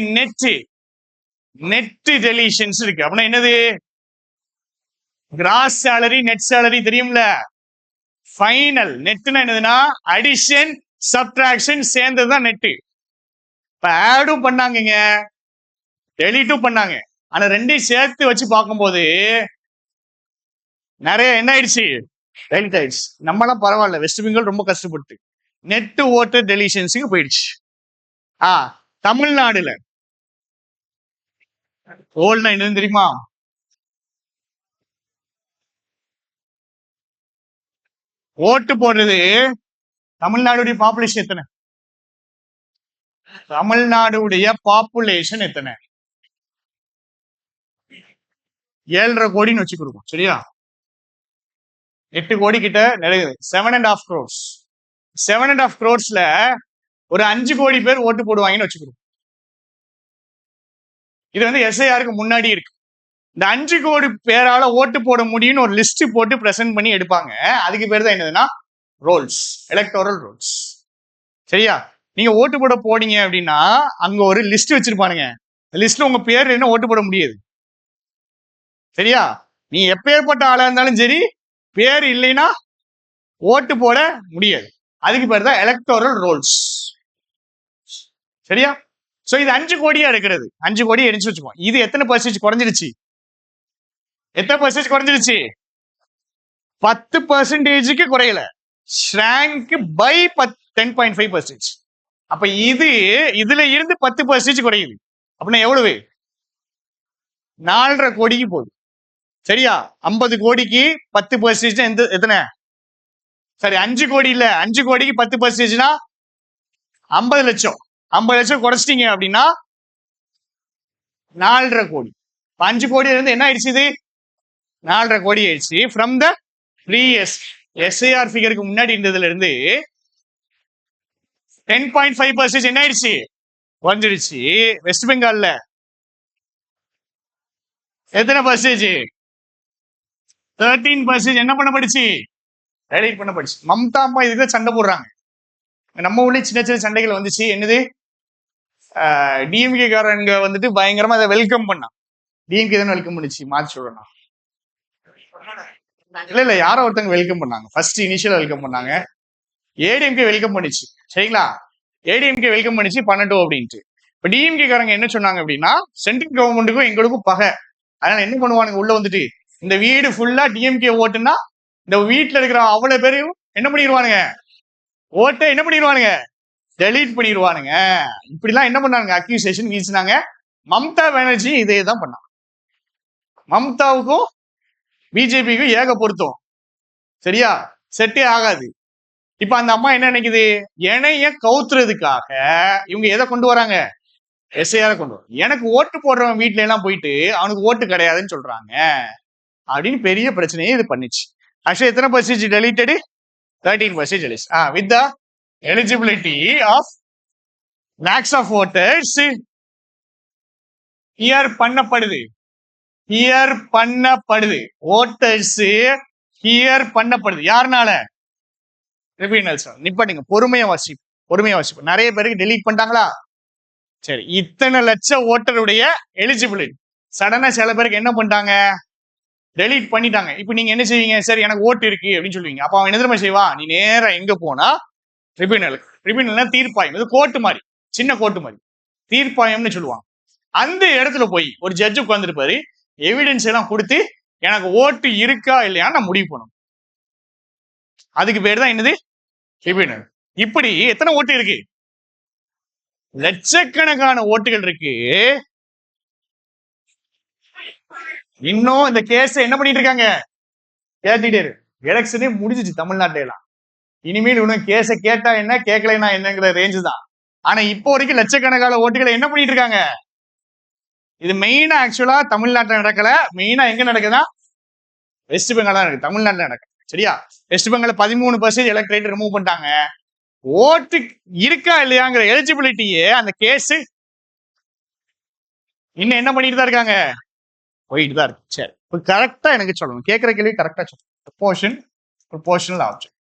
நெட் டெலிஷன்ஸ் இருக்கு. அப்படின்னா என்னது? கிராஸ் சேலரி, நெட் சேலரி தெரியும்ல. ஃபைனல் நெட்னா என்னதுன்னா அடிஷன் சப்ட்ராக்ஷன் சேர்ந்ததுதான் நெட். இப்ப ஆடும் பண்ணாங்க, டெலீட்டும் பண்ணாங்க. ஆனா ரெண்டையும் சேர்த்து வச்சு பார்க்கும்போது நிறைய என்ன ஆயிடுச்சு? டெலிட் ஆயிடுச்சு. நம்மளாம் பரவாயில்ல, வெஸ்ட் பெங்கால் ரொம்ப கஷ்டப்பட்டு நெட் ஓட்டர் டெலிஷன்ஸுக்கு போயிடுச்சு. தமிழ்நாடுல ஓல்னா என்னன்னு தெரியுமா? ஓட்டு போடுறது. தமிழ்நாடுடைய பாப்புலேஷன் எத்தனை? 7.5 கோடின்னு வச்சு கொடுக்கும், சரியா? 8 கோடி கிட்ட நிறைய, 7.5 crores. 7.5 crores ஒரு 5 கோடி பேர் ஓட்டு போடுவாங்கன்னு வச்சுக்கிறோம். இது வந்து SIRக்கு முன்னாடி இருக்கு. இந்த 5 கோடி பேரால ஓட்டு போட முடியும்னு ஒரு லிஸ்ட் போட்டு பிரசன்ட் பண்ணி எடுப்பாங்க. அதுக்கு பேர் தான் என்னதுன்னா ரோல்ஸ், எலக்டோரல் ரோல்ஸ், சரியா? நீங்க ஓட்டு போட போனீங்க அப்படின்னா அங்க ஒரு லிஸ்ட் வச்சிருப்பானுங்க. லிஸ்ட்ல உங்க பேர் என்ன ஓட்டு போட முடியாது, சரியா? நீ எப்பேற்பட்ட ஆளா இருந்தாலும் சரி, பேர் இல்லைன்னா ஓட்டு போட முடியாது. அதுக்கு பேர் தான் எலக்டோரல் ரோல்ஸ். சரியா? சோ இது 5 கோடியா இருக்கிறது. 5 கோடி எரிச்சு வச்சுக்கோம். இது எத்தனை பர்சன்டேஜ் குறைஞ்சிருச்சு? எத்தனை பர்சன்டேஜ் குறைஞ்சிருச்சு? 10% குறையல. ஷ்ராங்க் பை 10.5%. அப்ப இதுல இருந்து 10% குறையுது. அப்படின்னா எவ்வளவு? 4.5 கோடிக்கு போகுது. சரியா? 50 கோடிக்கு 10% எத்தனை? சரி 5 கோடி இல்ல, 5 கோடிக்கு 10%னா 50 லட்சம். 50 லட்சம் குறைச்சிட்டீங்க அப்படின்னா 4.5 கோடி. 5 கோடி இருந்து என்ன ஆயிடுச்சு? இது 4.5 கோடி ஆயிடுச்சு. ஃப்ரம் த ப்ரீவியஸ் எஸ்ஐஆர் ஃபிகருக்கு முன்னாடி இருந்ததுல இருந்து 10.5% என்ன ஆயிடுச்சு? குறைஞ்சிடுச்சு. வெஸ்ட் பெங்கால்ல எத்தனை பர்சன்டேஜ்? 13% என்ன பண்ணப்படுச்சு? டெலிட் பண்ணப்படுச்சு. மம்தா அம்மா இதுக்கு சண்டை போடுறாங்க. நம்ம ஊர்ல சின்ன சின்ன சண்டைகள் வந்துச்சு. என்னது? டிஎம்கே காரங்க வந்துட்டு பயங்கரமா அதை வெல்கம் பண்ணா. டிஎம்கே தானே வெல்கம் பண்ணிச்சு, மாற்றி சொல்லணும். இல்ல யாரோ ஒருத்தங்க வெல்கம் பண்ணாங்க. ஃபர்ஸ்ட் இனிஷியல் வெல்கம் பண்ணாங்க. ஏடிஎம்கே வெல்கம் பண்ணிச்சு. சரிங்களா? ஏடிஎம்கே வெல்கம் பண்ணிச்சு பண்ணட்டும் அப்படின்ட்டு. இப்ப டிஎம்கே காரங்க என்ன சொன்னாங்க அப்படின்னா, சென்ட்ரல் கவர்மெண்ட்டுக்கும் எங்களுக்கும் பகை. அதனால என்ன பண்ணுவானுங்க, உள்ள வந்துட்டு இந்த வீடு ஃபுல்லா டிஎம்கே ஓட்டுன்னா இந்த வீட்டுல இருக்கிற அவ்வளவு பேரையும் என்ன பண்ணிடுவானுங்க, ஓட்டை என்ன பண்ணிடுவானுங்க, டெலீட் பண்ணிடுவானுங்க. இப்படிலாம் என்ன பண்ணாங்க, அக்யூசேஷன் வீசினாங்க. மம்தா பானர்ஜி இதே தான் பண்ணாங்க. மம்தாவுக்கும் பிஜேபிக்கும் ஏக பொருத்தம். சரியா? செட்டே ஆகாது. இப்ப அந்த அம்மா என்ன நினைக்குது, இணைய கவுத்துறதுக்காக இவங்க எதை கொண்டு வராங்க, எஸ்ஐஆர் கொண்டு வரும். எனக்கு ஓட்டு போடுறவன் வீட்டுல எல்லாம் போயிட்டு அவனுக்கு ஓட்டு கிடையாதுன்னு சொல்றாங்க அப்படின்னு பெரிய பிரச்சனையே இது பண்ணிச்சு. ஆக்சுவலி எத்தனை பர்சன்டேஜ் deleted? 13% with the eligibility of lakhs of voters hear பண்ணப்படுது. ஹியர் பண்ணப்படுது. ஓட்டர்ஸ் ஹியர் பண்ணப்படுது. யாருனால? ட்ரிபியூனல்ஸ். நிப்பாட்டுங்க, பொறுமையா வாசிப்பு, பொறுமையா வாசிப்பு. நிறைய பேருக்கு டெலீட் பண்ணிட்டாங்களா? சரி, இத்தனை லட்சம் ஓட்டருடைய எலிஜிபிலிட்டி சடனா சில பேருக்கு என்ன பண்ணிட்டாங்க, டெலீட் பண்ணிட்டாங்க. இப்ப நீங்க என்ன செய்வீங்க, சரி எனக்கு ஓட்டு இருக்கு அப்படின்னு சொல்லுவீங்க. அப்ப அவன் என்ன தெரியுமா செய்வான், நீ நேரா எங்க போனா ட்ரிபியூனல். ட்ரிபியூனல்னா தீர்ப்பாயம். இது கோர்ட்டு மாதிரி, சின்ன கோர்ட்டு மாதிரி, தீர்ப்பாயம்னு சொல்லுவாங்க. அந்த இடத்துல போய் ஒரு ஜட்ஜு உட்கார்ந்துருப்பாரு, எவிடன்ஸ் எல்லாம் கொடுத்து எனக்கு ஓட்டு இருக்கா இல்லையான்னு நான் முடிவு பண்ணணும். அதுக்கு பேர் தான் என்னது, ட்ரிபியூனல். இப்படி எத்தனை ஓட்டு இருக்கு, லட்சக்கணக்கான ஓட்டுகள் இருக்கு. இன்னும் இந்த கேஸ் என்ன பண்ணிட்டு இருக்காங்க, கேட்டுட்டே இருக்கு. எலெக்ஷனே முடிஞ்சிச்சு தமிழ்நாட்டில எல்லாம். இனிமேல் இன்னும் கேஸ கேட்டா என்ன, கேட்கலைன்னா என்னங்கிற ரேஞ்சு தான். ஆனா இப்போ வரைக்கும் லட்சக்கணக்கான ஓட்டுகளை என்ன பண்ணிட்டு இருக்காங்க. இது மெயினா ஆக்சுவலா தமிழ்நாட்டில் நடக்கல. மெயினா எங்க நடக்குதா, வெஸ்ட் பெங்கால் தான் நடக்குது, தமிழ்நாட்டில் நடக்குது. சரியா? வெஸ்ட் பெங்கால் 13% எலக்ட்ரேட் ரிமூவ் பண்ணிட்டாங்க. ஓட்டு இருக்கா இல்லையாங்கிற எலிஜிபிலிட்டியே அந்த கேஸ் இன்னும் என்ன பண்ணிட்டு தான் இருக்காங்க, போயிட்டு தான் இருக்கு. சரி, இப்போ கரெக்டா எனக்கு சொல்லணும், கேட்கிற கேள்வி கரெக்டா சொல்லணும். Proportion, proportional object.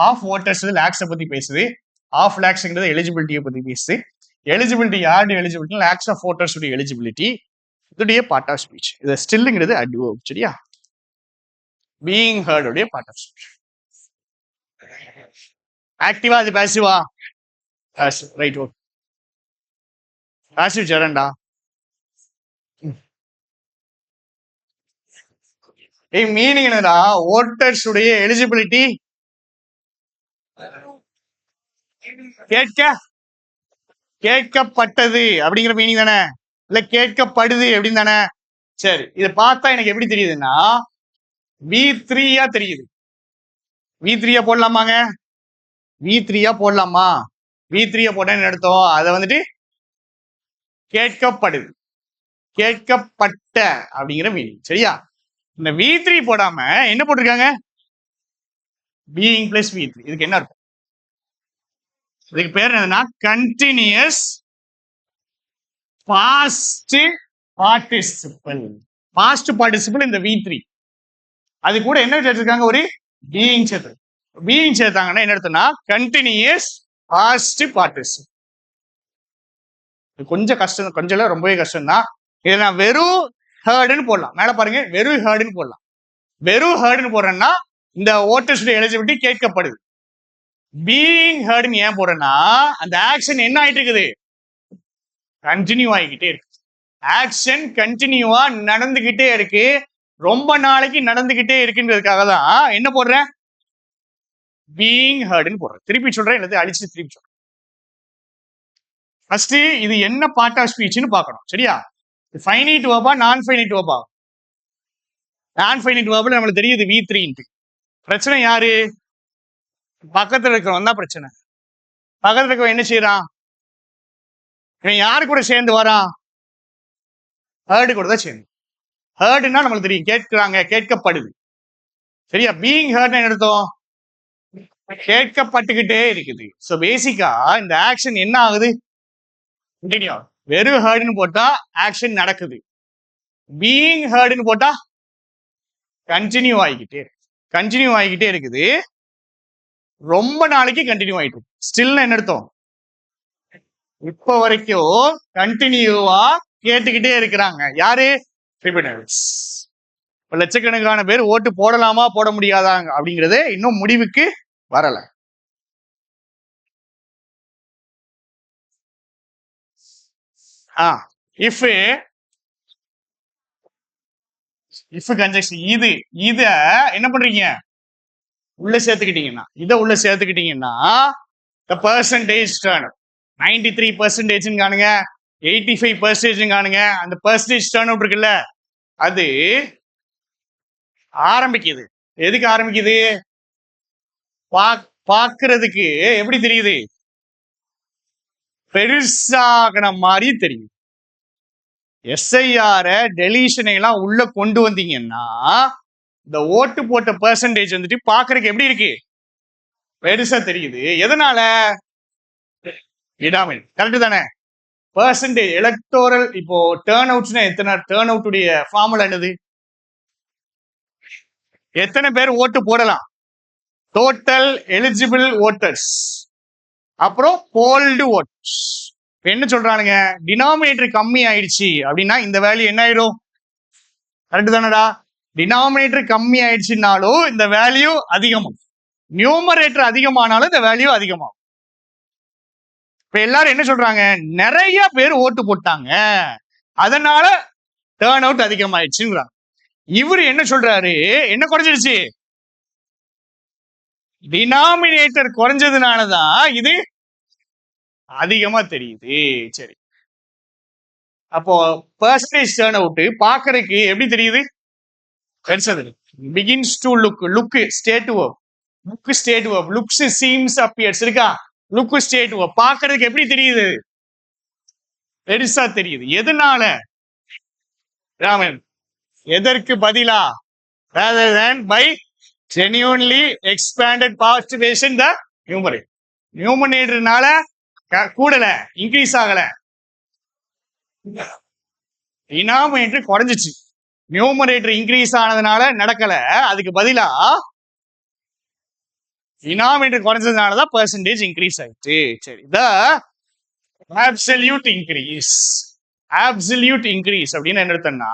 Of voters லேக்ஸை பத்தி பேசுது, ஆஃப் லேக்ஸ்ங்கிறது எலிஜிபிலிட்டியை பத்தி பேசுது. எலிஜிபிலிட்டி யாருடைய எலிஜிபிலிட்டி, லேக்ஸ் ஆஃப் ஓட்டர்ஸ் உடைய எலிஜிபிலிட்டி. இதுடைய பார்ட் ஆஃப் ஸ்பீச். இது ஸ்டில்ங்கிறது அட்வர்ப். சரியா? பீயிங் ஹர்ட் உடைய பார்ட் ஆஃப் ஸ்பீச். ஆக்டிவா அது பாசிவா? பாசிவ். ரைட். ஓகே, பாசிவ் ஜெரண்டா. மீனிங் என்னடா, ஓட்டர்ஸ் உடைய எலிஜிபிலிட்டி கேட்கப்பட்டது அப்படிங்கிற மீனிங் தானே, இல்ல கேட்கப்படுது அப்படின்னு தானே. சரி, இதை பார்த்தா எனக்கு எப்படி தெரியுதுன்னா V3 தெரியுது. V3 போடலாமாங்க, V3 போடலாமா? V3 போட்டேன்னு எடுத்தோம், அதை வந்துட்டு கேட்கப்படுது, கேட்கப்பட்ட அப்படிங்கிற மீனிங். சரியா? இந்த V3 போடாம என்ன போட்டிருக்காங்க, பீயிங் பிளஸ் V3. இதுக்கு என்ன இருக்கும், இதுக்கு பேர் என்னன்னா continuous past participle. Past participle இந்த V3. அது கூட என்ன சேர்த்திருக்காங்க, ஒரு பீயிங் சேர்த்து. பீயிங் சேர்த்தாங்கன்னா என்ன அர்த்தம்னா கண்டினியூஸ் பாஸ்ட் பார்ட்டிசிபிள். கொஞ்சம் கஷ்டம், கொஞ்சம் ரொம்பவே கஷ்டம் தான். இதை நான் வெறும் ஹர்டுன்னு போடலாம். மேல பாருங்க, வெறும் ஹர்டுன்னு போடலாம். வெறும் ஹர்டுன்னு போடுறேன்னா இந்த ஓட்டர்ஸ் எலிஜிபிலிட்டி கேட்கப்படுது. பீயிங் ஹர்டுன்னு ஏன் போடுறேன்னா அந்த ஆக்ஷன் என்ன ஆயிட்டு இருக்குது, கண்டினியூ ஆகிக்கிட்டே இருக்கு. ஆக்ஷன் கண்டினியூவா நடந்துகிட்டே இருக்கு, ரொம்ப நாளைக்கு நடந்துகிட்டே இருக்குன்றதுக்காக தான் என்ன போடுறேன், பீயிங் ஹர்டுன்னு போடுறேன். திருப்பி சொல்றேன், எல்லாத்தையும் அழிச்சு திருப்பி சொல்றேன். ஃபர்ஸ்ட் இது என்ன பார்ட் ஆஃப் ஸ்பீச்னு பார்க்கணும். சரியா? ஃபைனைட் வெர்பா நான் ஃபைனைட் வெர்பா? நான் ஃபைனைட் வெர்ப்ல நம்மளுக்கு தெரியுது V3. பிரச்சனை யாரு? பக்கத்துல இருக்கிறவன் தான் பிரச்சனை. பக்கத்துல இருக்கிறவன் என்ன செய்யறான், இவன் யாரு கூட சேர்ந்து வரான், ஹர்டு கூட தான் சேர்ந்து. ஹர்டுன்னா நம்மளுக்கு தெரியும், கேட்கிறாங்க, கேட்கப்படுது. சரியா? பீயிங் ஹர்ட் அர்த்தம் கேட்கப்பட்டுக்கிட்டே இருக்குது. ஸோ பேசிக்கா இந்த ஆக்ஷன் என்ன ஆகுது, கண்டினியூ. வெறும் ஹர்டுன்னு போட்டா ஆக்ஷன் நடக்குது, பீயிங் ஹர்டுன்னு போட்டா கண்டினியூ ஆகிக்கிட்டே கண்டினியூ ஆகிக்கிட்டே இருக்குது, ரொம்ப நாளைக்கு கண்டினியூ ஆயிட்டு இருக்கு. ஸ்டில் என்ன அர்த்தம், இப்ப வரைக்கும் கண்டினியூவா கேட்டுக்கிட்டே இருக்கிறாங்க. யாரு, கிரிமினல்ஸ். லட்சக்கணக்கான பேர் ஓட்டு போடலாமா போட முடியாதாங்க அப்படிங்கறது இன்னும் முடிவுக்கு வரல. இஃப் கன்ஜெக்ஷன் இத என்ன பண்றீங்க, உள்ள சேர்த்துக்கிட்டீங்கன்னா, இதை உள்ள சேர்த்துக்கிட்டீங்கன்னா the percentage turn 93% காணுங்க, 85% காணுங்க. அந்த பெர்சன்டேஜ் டர்ன் அவுட் இருக்குல்ல, அது ஆரம்பிக்குது. எதுக்கு ஆரம்பிக்குது, பாக்குறதுக்கு எப்படி தெரியுது, பெருசாகன மாதிரி தெரியும். SIR டெலிஷனை எல்லாம் உள்ள கொண்டு வந்தீங்கன்னா இந்த ஓட்டு போட்ட பெர்சன்டேஜ் வந்துட்டு பாக்குறதுக்கு எப்படி இருக்கு, பெருசா தெரியுது. எதனால, விடாமல். கரெக்ட் தானே? பெர்சன்டேஜ் எலக்டோரல், இப்போ டர்ன் அவுட்ஸ்னா எத்தனை, டர்ன் அவுட் உடைய ஃபார்முலா என்னது, எத்தனை பேர் ஓட்டு போடலாம், டோட்டல் எலிஜிபிள் ஓட்டர்ஸ், அப்புறம் போல்டு ஓட்ஸ். என்ன சொல்றானுங்க, டினாமினேட்டர் கம்மி ஆயிடுச்சு அப்படின்னா இந்த வேல்யூ என்ன ஆயிடும், கரெக்ட் தானடா? டினாமினேட்டர் கம்மி ஆயிடுச்சுனாலும் இந்த வேல்யூ அதிகமாகும், நியூமரேட்டர் அதிகமானாலும் இந்த வேல்யூ அதிகமாகும். இப்ப எல்லாரும் என்ன சொல்றாங்க, நிறைய பேர் ஓட்டு போட்டாங்க அதனால டர்ன் அவுட் அதிகமாயிடுச்சுங்கிறாங்க. இவரு என்ன சொல்றாரு, என்ன குறைஞ்சிருச்சு, டினாமினேட்டர் குறைஞ்சதுனாலதான் இது அதிகமா தெரியுது. சரி, அப்போ பெர்சன்டேஜ் டர்ன் அவுட் பாக்குறதுக்கு எப்படி தெரியுது, பெருசா தெரியுது. Begins to look state verb, look state verb, looks seems appears இருக்கா, லுக் ஸ்டேட் வெர்ப் பாக்குறதுக்கு எப்படி தெரியுது, பெருசா தெரியுது. எதனால, ராமன், எதற்கு பதிலா, rather than by genuinely expanded participation the numerator. நியூமரேட்டர்னால கூடல, இன்க்ரீஸ் ஆகல, டினாமினேட்டர் குறைஞ்சிச்சு. நியூமரேட்டர் இன்க்ரீஸ் ஆனதுனால நடக்கல, அதுக்கு பதிலா டினாமினேட்டர் குறைஞ்சதுனாலதான் பெர்சன்டேஜ் இன்க்ரீஸ் ஆயிடுச்சு. சரி, the absolute increase, absolute increase அப்படின்னு என்ன அர்த்தம்னா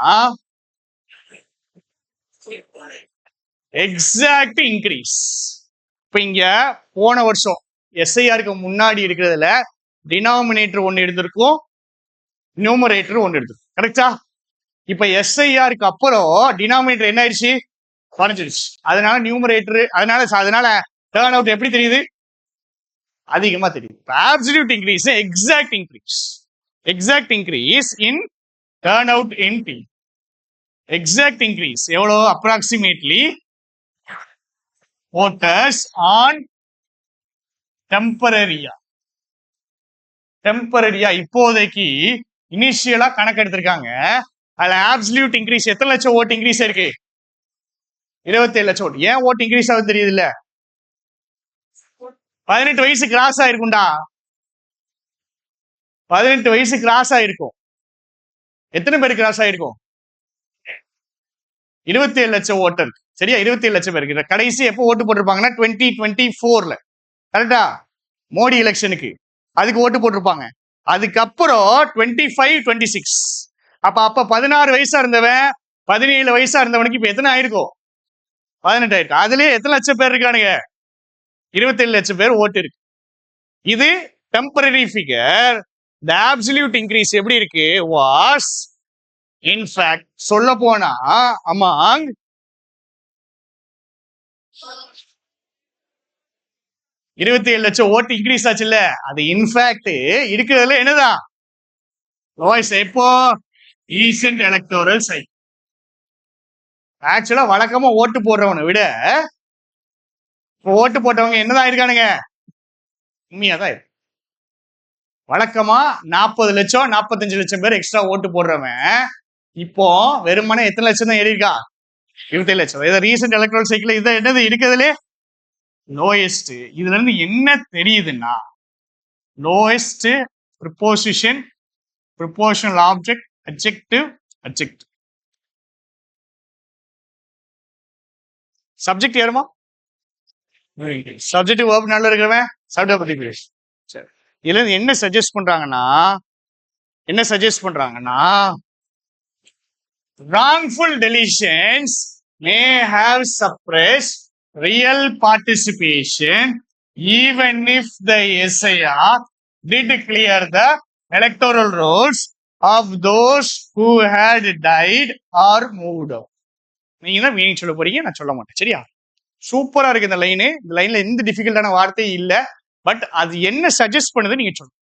எக்ஸாக்ட் இன்க்ரீஸ். இப்ப இங்க போன வருஷம் SIRக்கு முன்னாடி இருக்கிறதுல டினாமினேட்டர் ஒன்னு எடுத்திருக்கும், நியூமரேட்டர் ஒன்னு எடுத்திருக்கும், கரெக்டா? இப்ப SIRக்கு அப்புறம் டினாமினேட்டர் என்ன ஆயிடுச்சு, குறைஞ்சிருச்சு. அதனால நியூமரேட்டர், அதனால டர்ன் அவுட் எப்படி தெரியுது, அதிகமா தெரியுது. Absolute increase, exact increase, exact increase in turn out in P. Exact increase எவ்வளோ, அப்ராக்சிமேட்லி voters on டெம்பரரியா, இப்போதைக்கு இனிஷியலா கணக்கு எடுத்திருக்காங்க. அதுல அப்சல்யூட் இன்க்ரீஸ் எத்தனை லட்சம் ஓட்டு இன்க்ரீஸ் இருக்கு, 27 லட்சம் ஓட்டு. ஏன் ஓட்டு இன்க்ரீஸ் ஆகுது தெரியுது இல்ல, 18 வயசு கிராஸ் ஆயிருக்கும்டா, 18 வயசு கிராஸ் ஆயிருக்கும். எத்தனை பேர் கிராஸ் ஆயிருக்கும், 27 லட்சம் ஓட்டர். சரியா, 27 லட்சம் பேருக்கு. கடைசி எப்போ ஓட்டு போட்டிருப்பாங்கன்னா 2024ல, கரெக்டா, மோடி எலெக்ஷனுக்கு அதுக்கு ஓட்டு போட்டிருப்பாங்க. அதுக்கப்புறம் 25, 26 அப்ப 16 வயசா இருந்தவன் 17 வயசா இருந்தவனுக்கு இப்ப எத்தனை ஆயிருக்கும்? 18 ஆயிருக்கு. அதுலயே எத்தனை லட்சம் பேர் இருக்கானுங்க? 27 லட்சம் பேர் ஓட்டு இருக்கு. இது டெம்பரரி ஃபிகர். த அப்சல்யூட் இன்க்ரீஸ் எப்படி இருக்கு? வாஸ் இன்ஃபேக்ட் சொல்ல போனா அமாங் 27 லட்சம் ஓட்டு இன்க்ரீஸ் ஆச்சு இல்ல, அது இன்ஃபேக்ட் இருக்கிறதுல என்னதான் லோயஸ்ட். எப்போ? Recent electoral cycle. ஆக்சுவலா வழக்கமா ஓட்டு போடுறவனை விட ஓட்டு போட்டவங்க என்னதான் இருக்கானுங்க? உண்மையாதான் இருக்கு. வழக்கமா 40 லட்சம் 45 லட்சம் பேர் எக்ஸ்ட்ரா ஓட்டு போடுறவன் இப்போ வெறுமனே எத்தனை லட்சம் தான் ஏறியிருக்கா? 27 லட்சம். இதை ரீசெண்ட் எலக்ட்ரல் சைக்கிள் இதை என்னது இருக்கிறதுலே லோயஸ்ட். இதுல இருந்து என்ன தெரியுதுன்னா, lowest preposition, prepositional object, adjective, adjective. Subject ஏறுமா? சப்ஜெக்டிவ் வேர்ப் நல்லா இருக்கிறவன் சப்ஜெக்ட் பத்தி பேசு. சரி, இதுல இருந்து என்ன சஜஸ்ட் பண்றாங்கன்னா wrongful deletions may have suppressed real participation even if the SIR did clear the electoral rolls of those who had died or moved out. நீங்க தான் மீனிங் சொல்ல போறீங்க, நான் சொல்ல மாட்டேன். சரியா? சூப்பரா இருக்கு இந்த லைனு. இந்த லைன்ல எந்த டிஃபிகல்ட்டான வார்த்தையும் இல்ல. பட் அது என்ன சஜஸ்ட் பண்ணுது நீங்க சொல்லுங்க.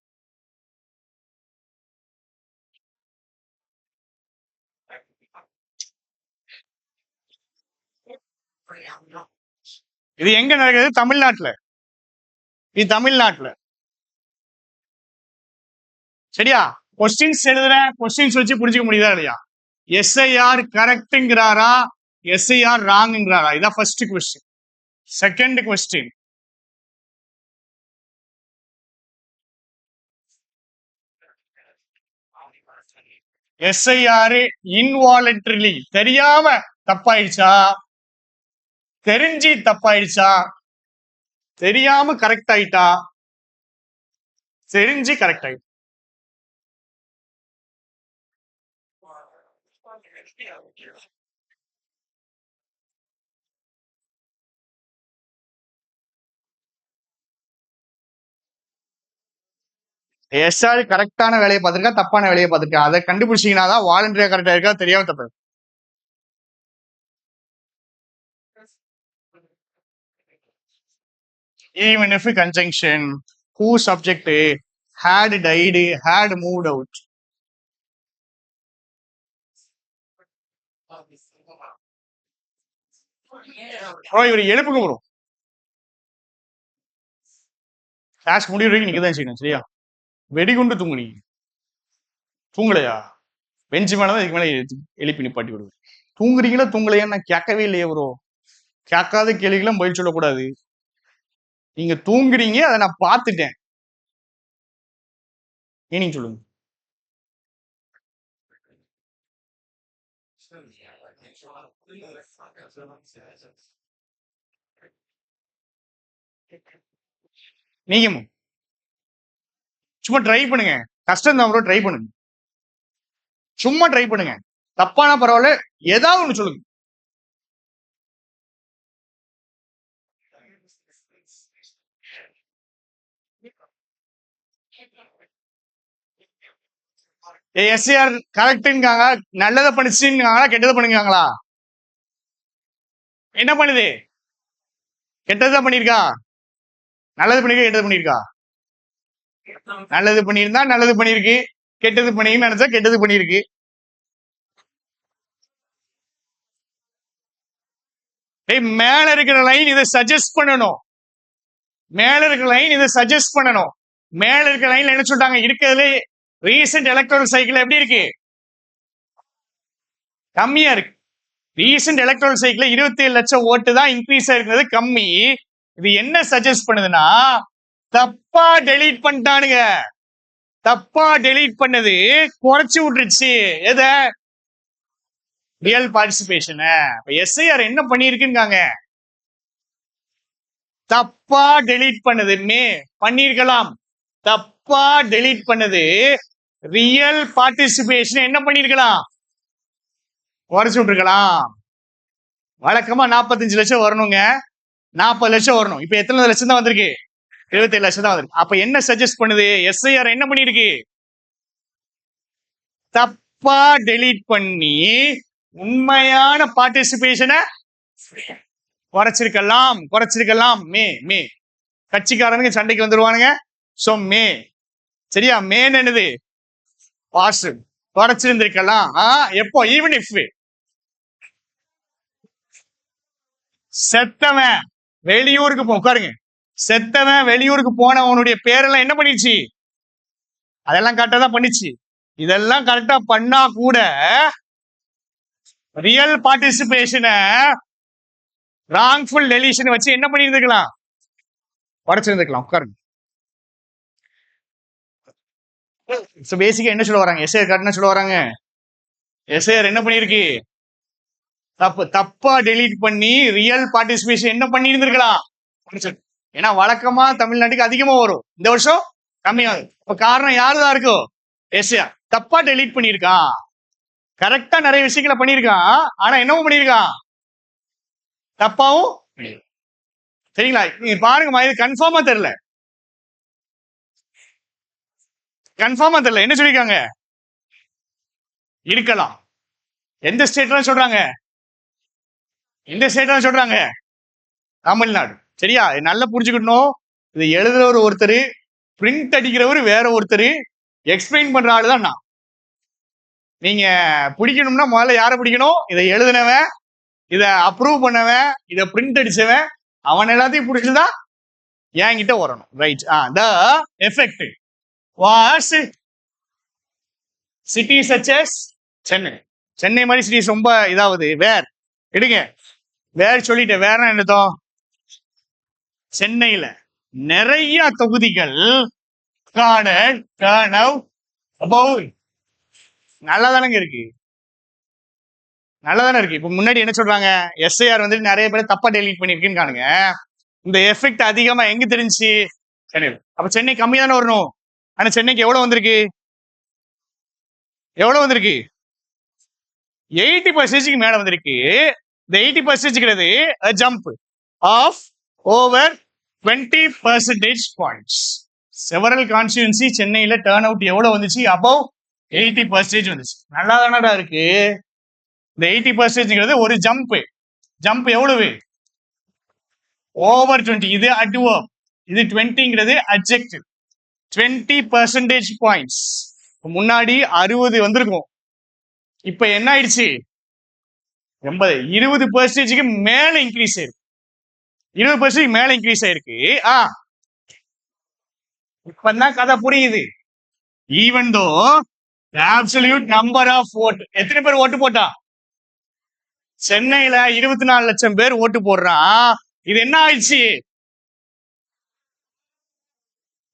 இது எங்க நடக்குது? தமிழ்நாட்டுல. இது தமிழ்நாட்டுல. சரியா? கொஸ்டின்ஸ் எழுதுறேன், கொஸ்டின்ஸ் வச்சு புரிஞ்சுக்க முடியுதா இல்லையா? எஸ்ஐஆர் கரெக்ட்ங்கிறாரா, எஸ்ஐஆர் ராங்ங்கிறாரா? இதான் first question. Second question, SIR involuntarily தெரியாம தப்பாயிடுச்சா, தெரிஞ்சு தப்பாயிடுச்சா, தெரியாம கரெக்ட் ஆயிட்டா, தெரிஞ்சு கரெக்ட் ஆயிட்டா? எஸ்ஆர் கரெக்டான வேலையை பார்த்திருக்கா, தப்பான வேலையை பார்த்திருக்கா? அதை கண்டுபிடிச்சீங்கன்னா தான் வாலண்டரியா கரெக்டா இருக்கா, தெரியாம தப்பு. Even if conjunction, who subject, had died, had moved out. இவர் எழுப்புங்க ப்ரோ. கிளாஸ் முடிவு வரைக்கும் நீங்க தான் செய்யணும். சரியா? வெடிகுண்டு தூங்குனீங்க, தூங்கலையா? பெஞ்சு மேலதான் இதுக்கு மேல எழுப்பி நிப்பாட்டி விடுவேன். தூங்குறீங்களா தூங்கலையா நான் கேட்கவே இல்லையே ப்ரோ. கேட்காத கேள்விக்கெல்லாம் பதில் சொல்லக்கூடாது. நீங்க தூங்குறீங்க, அதை நான் பார்த்துட்டேன். நீங்க சொல்லுங்க. நீங்க சும்மா ட்ரை பண்ணுங்க. கஷ்டம் தான் ப்ரோ, ட்ரை பண்ணுங்க. சும்மா ட்ரை பண்ணுங்க. தப்பானா பரவாயில்ல, ஏதாவது ஒண்ணு சொல்லுங்க. எஸ்ஆர் கரெக்ட்ங்காங்க, நல்லதை பண்ணிச்சுங்காங்களா, கெட்டதை பண்ணுங்காங்களா? என்ன பண்ணுது? கெட்டதான் பண்ணிருக்கா? நல்லது பண்ணிருக்கா, கெட்டது பண்ணிருக்கா? நல்லது பண்ணியிருந்தா நல்லது பண்ணிருக்கு, கெட்டது பண்ணிருக்குன்னு நினைச்சா கெட்டது பண்ணிருக்கு. மேல இருக்கிற லைன் இதை சஜஸ்ட் பண்ணணும். மேல இருக்கிற லைன் இதை சஜஸ்ட் பண்ணணும். மேல இருக்கிற லைன்ல என்ன சொல்றாங்க? இருக்கிறதுல ரீசெண்ட் எலக்ட்ரல் சைக்கிள் எப்படி இருக்கு? கம்மியா இருக்கு. ரீசெண்ட் எலக்ட்ரல் சைக்கிள் 27 லட்சம் ஓட்டு தான் இன்க்ரீஸ் ஆயிருக்கிறது, கம்மி. இது என்ன சஜஸ்ட் பண்ணுதுன்னா, தப்பா டெலீட் பண்ணிட்டானுங்க. தப்பா டெலீட் பண்ணது குறைச்சு விட்டுருச்சு எத? Real participation. எஸ்ஐஆர் என்ன பண்ணிருக்குங்க? தப்பா டெலீட் பண்ணது பண்ணிருக்கலாம். தப்பா டெலீட் பண்ணது ரியல் பார்ட்டிசிபேஷன் என்ன பண்ணிருக்கலாம், குறைச்சு விட்டுருக்கலாம். வழக்கமா 45 லட்சம் வரணுங்க, 40 லட்சம் வரணும். இப்ப எத்தனை லட்சம் தான் வந்திருக்கு, 27 லட்சம் தான் வந்திருக்கு. அப்ப என்ன சஜஸ்ட் பண்ணுது, எஸ்ஐஆர் என்ன பண்ணிருக்கு, தப்பா டெலீட் பண்ணி உண்மையான பார்ட்டிசிபேஷனை குறைச்சிருக்கலாம். மே கட்சிக்காரனுங்க சண்டைக்கு வந்துருவானுங்க. சோ மே, சரியா, மேன் என்னது, பாசிட்டிவ், குறைச்சிருந்திருக்கலாம். எப்போ, ஈவன் இஃப் செத்தவன் வெளியூருக்கு உட்காருங்க, செத்தவன் வெளியூருக்கு போனவனுடைய பேரெல்லாம் என்ன பண்ணிடுச்சு, அதெல்லாம் கரெக்டா தான் பண்ணிச்சு. இதெல்லாம் கரெக்டா பண்ணா கூட ரியல் பார்ட்டிசிபேஷனை ராங்ஃபுல் டெலிஷன் வச்சு என்ன பண்ணிருந்துக்கலாம், குறைச்சிருந்துக்கலாம். உட்காருங்க. பேசிக்கா என்ன சொல்ல வராங்க, எஸ்ஐஆர் கார்டு என்ன சொல்ல வராங்க, எஸ்ஐஆர் என்ன பண்ணிருக்கு, தப்பா டெலீட் பண்ணி ரியல் பார்ட்டிசிபேஷன் என்ன பண்ணி இருந்திருக்கலாம். ஏன்னா வழக்கமா தமிழ்நாட்டுக்கு அதிகமா வரும், இந்த வருஷம் கம்மியாகுது. இப்ப காரணம் யாருதான் இருக்கும், எஸ்ஐஆர் தப்பா டெலீட் பண்ணிருக்கான். கரெக்டா நிறைய விஷயங்களை பண்ணிருக்கான், ஆனா என்னவும் பண்ணிருக்கான், தப்பாவும். சரிங்களா, நீங்க பாருங்க, இது கன்ஃபார்மா தெரியல, என்ன சொல்லிருக்காங்க, இருக்கலாம். எந்த ஸ்டேட்ல சொல்றாங்க, தமிழ்நாடு. சரியா, நல்லா புரிஞ்சுக்கணும். இது எழுதுறவர் ஒருத்தர், பிரிண்ட் அடிக்கிறவர் வேற ஒருத்தர், எக்ஸ்பிளைன் பண்ற ஆளு தான் நான். நீங்க பிடிக்கணும்னா முதல்ல யாரை பிடிக்கணும், இதை எழுதுனவன், இதை அப்ரூவ் பண்ணவன், இதை பிரிண்ட் அடிச்சவன், அவன் எல்லாத்தையும் பிடிச்சதான் என்கிட்ட வரணும். Right. The effect was city such as Chennai மாதிரி சிட்டிஸ் ரொம்ப இதாவது. வேர் எடுங்க, வேர் சொல்லிட்டேன், வேற என்னத்தோம், சென்னையில நிறைய தொகுதிகள் நல்லாதானங்க இருக்கு, நல்லாதானே இருக்கு. இப்ப முன்னாடி என்ன சொல்றாங்க, எஸ்ஐஆர் வந்து நிறைய பேர் தப்பா டெலீட் பண்ணிருக்குன்னு காணுங்க. இந்த எஃபெக்ட் அதிகமா எங்க தெரிஞ்சு, சென்னை. அப்ப சென்னை கம்மி தானே வரணும், ஆனா சென்னைக்கு எவ்வளவு வந்திருக்கு, 80% மேல வந்திருக்கு. இந்த 80% jump of over 20% points. Several constituency சென்னையில டர்ன் அவுட் எவ்வளவு வந்துச்சு, அபவ் 80% வந்துச்சு. நல்லா தானடா இருக்கு. இந்த 80% ஒரு ஜம்ப் எவ்வளவு, ஓவர் 20. இது அட்வர்ப், இது 20ங்கிறது அட்ஜெக்டிவ். 20% பாயிண்ட்ஸ். முன்னாடி 60 வந்திருக்கும், இப்ப என்ன ஆயிடுச்சு, 80. 20% மேல இன்க்ரீஸ் ஆயிருக்கு, 20% மேல இன்க்ரீஸ் ஆயிருக்கு. இப்பதான் கதை புரியுது. Even though absolute number of vote, எத்தனை பேர் ஓட்டு போட்டா, சென்னையில 24 லட்சம் பேர் ஓட்டு போடுறான். இது என்ன ஆயிடுச்சு,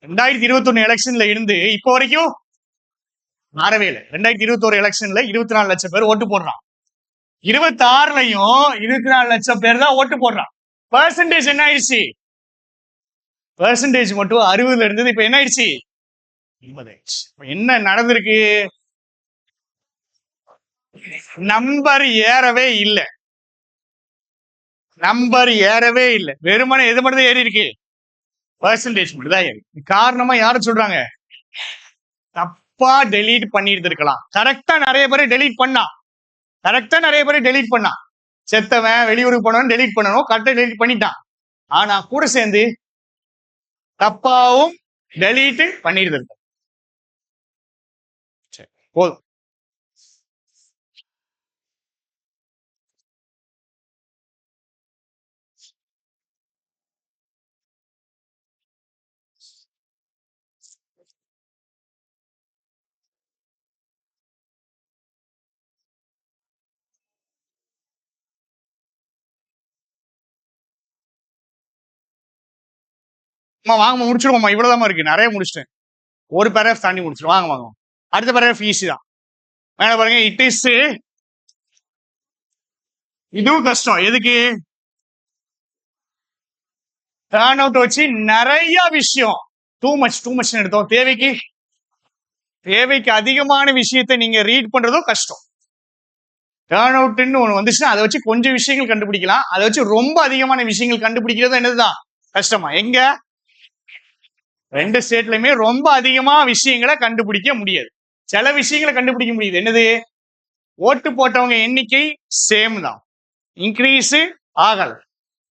2021 எலெக்ஷன்ல இருந்து இப்ப வரைக்கும் மாறவே இல்லை. 2021 எலெக்ஷன்ல 24 லட்சம் பேர் ஓட்டு போடுறான். 26லயும் 24 லட்சம் பேர் தான் ஓட்டு போடுறான். பெர்சன்டேஜ் என்ன ஆயிடுச்சு, பெர்சன்டேஜ் மட்டும் 60ல இருந்தது, இப்ப என்ன ஆயிடுச்சு, 80 ஆயிடுச்சு. என்ன நடந்திருக்கு, நம்பர் ஏறவே இல்லை, வெறுமனே எது மட்டும் தான் ஏறி இருக்கு, பெர்சன்டேஜ் மட்டும் தான் ஏறி. காரணமா யாரும் சொல்றாங்க, தப்பா டெலீட் பண்ணிட்டு இருக்கலாம். கரெக்டா நிறைய பேர் டெலீட் பண்ணா, செத்தவன் வெளியூருக்கு போனவன் டெலீட் பண்ணணும், கரெக்டா டெலீட் பண்ணிட்டான். ஆனா கூட சேர்ந்து தப்பாவும் டெலீட் பண்ணிட்டு இருக்க. போதும். வாங்க முடிச்சிருவோம்மா, இவ்வளவுதான் இருக்கு, நிறைய முடிச்சிட்டேன். ஒரு பேராகிராஃப் தாண்டி முடிச்சிடும். வாங்க அடுத்த பேராகிராஃப் ஈஸி தான். மேல பாருங்க, இட் இஸ், இதுவும் கஷ்டம். எதுக்கு, டர்ன் அவுட் வச்சு நிறைய விஷயம், டூ மச் எடுத்தோம். தேவைக்கு தேவைக்கு அதிகமான விஷயத்தை நீங்க ரீட் பண்றதும் கஷ்டம். டேர்ன் அவுட்னு ஒண்ணு வந்துச்சுன்னா அதை வச்சு கொஞ்சம் விஷயங்கள் கண்டுபிடிக்கலாம். அதை வச்சு ரொம்ப அதிகமான விஷயங்கள் கண்டுபிடிக்கிறது என்னதுதான் கஷ்டமா? எங்க ரெண்டு ஸ்டேட்லயுமே ரொம்ப அதிகமா விஷயங்களை கண்டுபிடிக்க முடியாது. சில விஷயங்களை கண்டுபிடிக்க முடியுது. என்னது? ஓட்டு போட்டவங்க எண்ணிக்கை சேம் தான், இன்க்ரீஸ் ஆகல.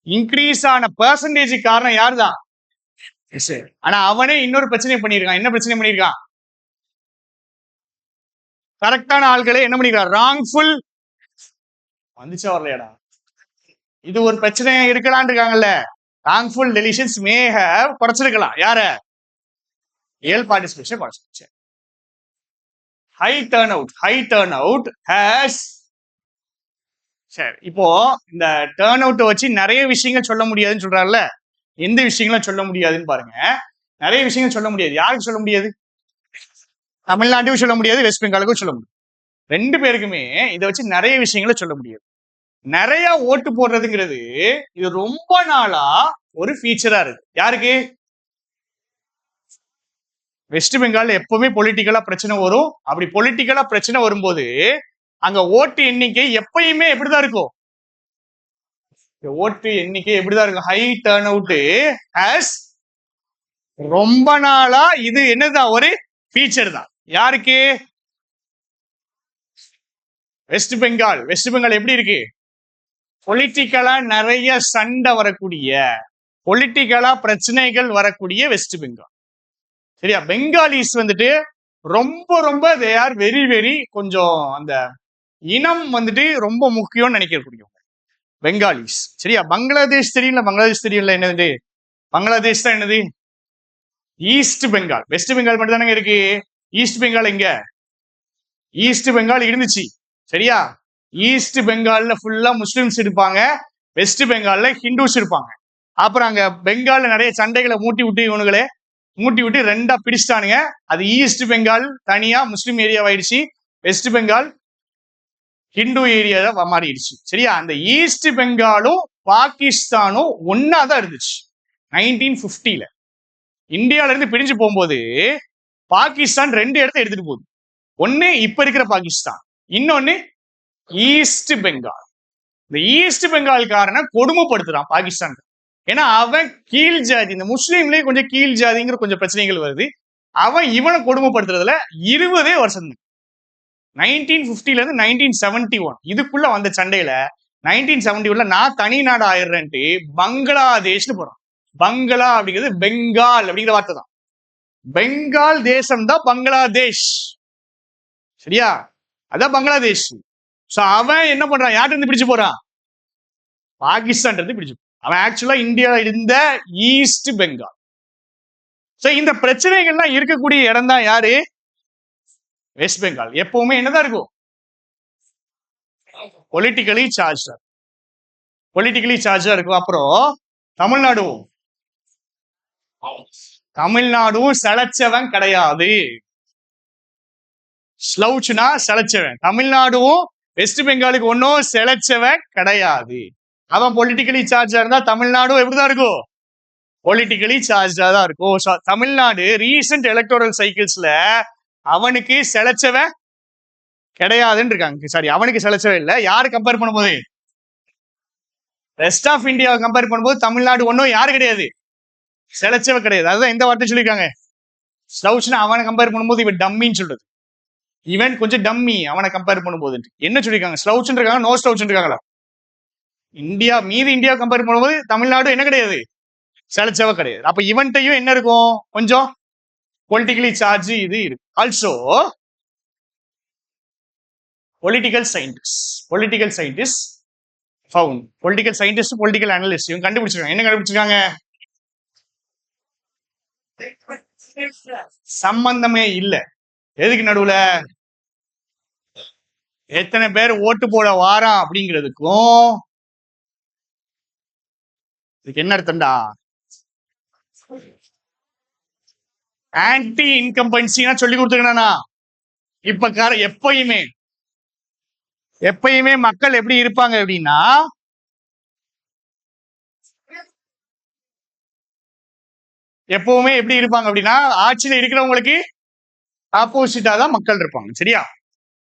இன்க்ரீஸ் ஆன பெர்சன்டேஜ் காரணம் யாருதான்? ஆனா அவனே இன்னொரு பிரச்சனை பண்ணிருக்கான். என்ன பிரச்சனை பண்ணிருக்கான்? கரெக்டான ஆள்களை என்ன பண்ணிருக்கான்? ராங்ஃபுல் வந்துச்சா வரலையாடா? இது ஒரு பிரச்சனையா இருக்கலான் இருக்காங்கல்ல. ராங்ஃபுல் டெலிஷன்ஸ் மே ஹேவ் குறைச்சிருக்கலாம். யார? ரியல் பார்ட்டிசிபேஷன் குறைச்சிருச்சு. High turn out has. சரி, இப்போ இந்த டர்ன் அவுட்டை வச்சு நிறைய விஷயங்கள் சொல்ல முடியாதுன்னு சொல்றாருல்ல. எந்த விஷயங்களும் சொல்ல முடியாதுன்னு பாருங்க. நிறைய விஷயங்கள் சொல்ல முடியாது. யாருக்கு சொல்ல முடியாது? தமிழ்நாட்டுக்கும் சொல்ல முடியாது, வெஸ்ட் பெங்காலுக்கும் சொல்ல முடியாது. ரெண்டு பேருக்குமே இதை வச்சு நிறைய விஷயங்களை சொல்ல முடியாது. நிறைய ஓட்டு போடுறதுங்கிறது இது ரொம்ப நாளா ஒரு ஃபீச்சரா இருக்கு. யாருக்கு? வெஸ்ட் பெங்கால் எப்பவுமே பொலிட்டிக்கலா பிரச்சனை வரும். அப்படி பொலிட்டிக்கலா பிரச்சனை வரும்போது அங்க ஓட்டு எண்ணிக்கை எப்பயுமே எப்படிதான் இருக்கும்? ஓட்டு எண்ணிக்கை எப்படிதான் இருக்கும்? ஹை டர்ன் அவுட் ஹேஸ் ரொம்ப நாளா இது என்னதான் ஒரு ஃபீச்சர் தான். யாருக்கு? வெஸ்ட் பெங்கால். வெஸ்ட் பெங்கால் எப்படி இருக்கு? பொலிட்டிக்கலா நிறைய சண்டை வரக்கூடிய, பொலிட்டிக்கலா பிரச்சனைகள் வரக்கூடிய வெஸ்ட் பெங்கால். சரியா? பெங்காலிஸ் வந்துட்டு ரொம்ப ரொம்ப தே ஆர் வெரி வெரி கொஞ்சம் அந்த இனம் வந்துட்டு ரொம்ப முக்கியம்னு நினைக்கக்கூடியவங்க பெங்காலிஸ். சரியா? பங்களாதேஷ் தெரியல. பங்களாதேஷ் தெரியல. என்னது பங்களாதேஷ் தான்? என்னது? ஈஸ்ட் பெங்கால். வெஸ்ட் பெங்கால் மட்டும் தானே இருக்கு. ஈஸ்ட் பெங்கால் எங்க? ஈஸ்ட் பெங்கால் இருந்துச்சு. சரியா? ஈஸ்ட் பெங்கால்ல ஃபுல்லா முஸ்லிம்ஸ் இருப்பாங்க, வெஸ்ட் பெங்கால்ல ஹிந்துஸ் இருப்பாங்க. அப்புறம் அங்க பெங்கால்ல நிறைய சண்டைகளை மூட்டி விட்டு ரெண்டா பிடிச்சிட்டானுங்க. அது ஈஸ்ட் பெங்கால் தனியா முஸ்லிம் ஏரியாவாயிடுச்சு, வெஸ்ட் பெங்கால் ஹிந்து ஏரியாவா மாறிடுச்சு. சரியா? அந்த ஈஸ்ட் பெங்காலும் பாகிஸ்தானும் ஒன்னாதான் இருந்துச்சு 1950ல. இந்தியால இருந்து பிரிஞ்சு போகும்போது பாகிஸ்தான் ரெண்டு இடத்த எடுத்துட்டு போகுது. ஒன்னு இப்ப இருக்கிற பாகிஸ்தான், இன்னொன்னு ஈஸ்ட் பெங்கால். இந்த ஈஸ்ட் பெங்கால்காரனை கொடுமைப்படுத்துறான் பாகிஸ்தான். ஏன்னா அவன் கீழ் ஜாதி, இந்த முஸ்லீம்லயே கொஞ்சம் கீழ் ஜாதிங்கிற கொஞ்சம் பிரச்சனைகள் வருது. அவன் இவனை கொடுமைப்படுத்துறதுல 20 வருஷம் 1950ல இருந்து 1971 இதுக்குள்ள வந்த சண்டையில 1971ல நான் தனி நாடு ஆயிடுறேன்ட்டு பங்களாதேஷ்னு போறான். பங்களா அப்படிங்கிறது பெங்கால் அப்படிங்கிற வார்த்தை தான். பெங்கால் தேசம் தான் பங்களாதேஷ். சரியா? அதான் பங்களாதேஷ். சோ அவன் என்ன பண்றான்? யார்கிட்ட இருந்து பிடிச்சு போறான்? பாகிஸ்தான் இருந்து பிடிச்சு. அவன் ஆக்சுவலா இந்தியா இருந்த ஈஸ்ட் பெங்கால். சோ இந்த பிரச்சனைகள்லாம் இருக்கக்கூடிய இடம் தான் யாரு? வெஸ்ட் பெங்கால். எப்பவுமே என்னதான் இருக்கும்? பொலிட்டிக்கலி சார்ஜா இருக்கும். அப்புறம் தமிழ்நாடும் சளைச்சவன் கிடையாது. ஸ்லவுச்னா சளைச்சவன். தமிழ்நாடும் வெஸ்ட் பெங்காலுக்கு ஒன்னும் செலச்சவன் கிடையாது. அவன் பொலிட்டிக்கலி சார்ஜா இருந்தா தமிழ்நாடும் எப்படிதான் இருக்கும்? பொலிட்டிக்கலி சார்ஜா தான் இருக்கும். தமிழ்நாடு ரீசெண்ட் எலக்டோரல் சைக்கிள்ஸ்ல அவனுக்கு செலச்சவன் கிடையாதுன்னு இருக்காங்க. சாரி, அவனுக்கு செலச்சவன் இல்ல. யாரு கம்பேர் பண்ணும்போது? ரெஸ்ட் ஆஃப் இந்தியாவை கம்பேர் பண்ணும்போது தமிழ்நாடு ஒன்னும் யாரு கிடையாது? செலச்சவ கிடையாது. அதுதான் எந்த வார்த்தை சொல்லியிருக்காங்க? ஸ்லவுச்னா அவனை கம்பேர் பண்ணும்போது இவன் டம்மின்னு சொல்றது. இவன் கொஞ்சம் டம்மி அவனை கம்பேர் பண்ணும்போது. என்ன சொல்லியிருக்காங்க? ஸ்லவுச் இருக்காங்க, நோ ஸ்லவுச் இருக்காங்களா? இந்தியா கம்பேர் பண்ணும்போது தமிழ்நாடு என்ன கிடையாது? செலச்சவ கிடையாது. அப்ப இவன்ட்டையும் என்ன இருக்கும்? கொஞ்சம் பொலிட்டிக்கலி சார்ஜ் இது இருக்கு. Also political scientist found. Political scientist, political analyst இவங்க கண்டுபிடிச்சிருக்காங்க. என்ன கண்டுபிடிச்சிருக்காங்க? சம்பந்தமே இல்ல. எதுக்கு நடுவுல எத்தனை பேர் ஓட்டு போட வாரான் அப்படிங்கிறதுக்கும் இதுக்கு என்ன அர்த்தம்டா? ஆன்டி இன்கம்பன்சினா சொல்லி கொடுத்துருக்கா? இப்ப எப்பயுமே மக்கள் எப்படி இருப்பாங்க அப்படின்னா, எப்பவுமே எப்படி இருப்பாங்க அப்படின்னா, ஆட்சியில இருக்கிறவங்களுக்கு ஆப்போசிட்டா தான் மக்கள் இருப்பாங்க. சரியா?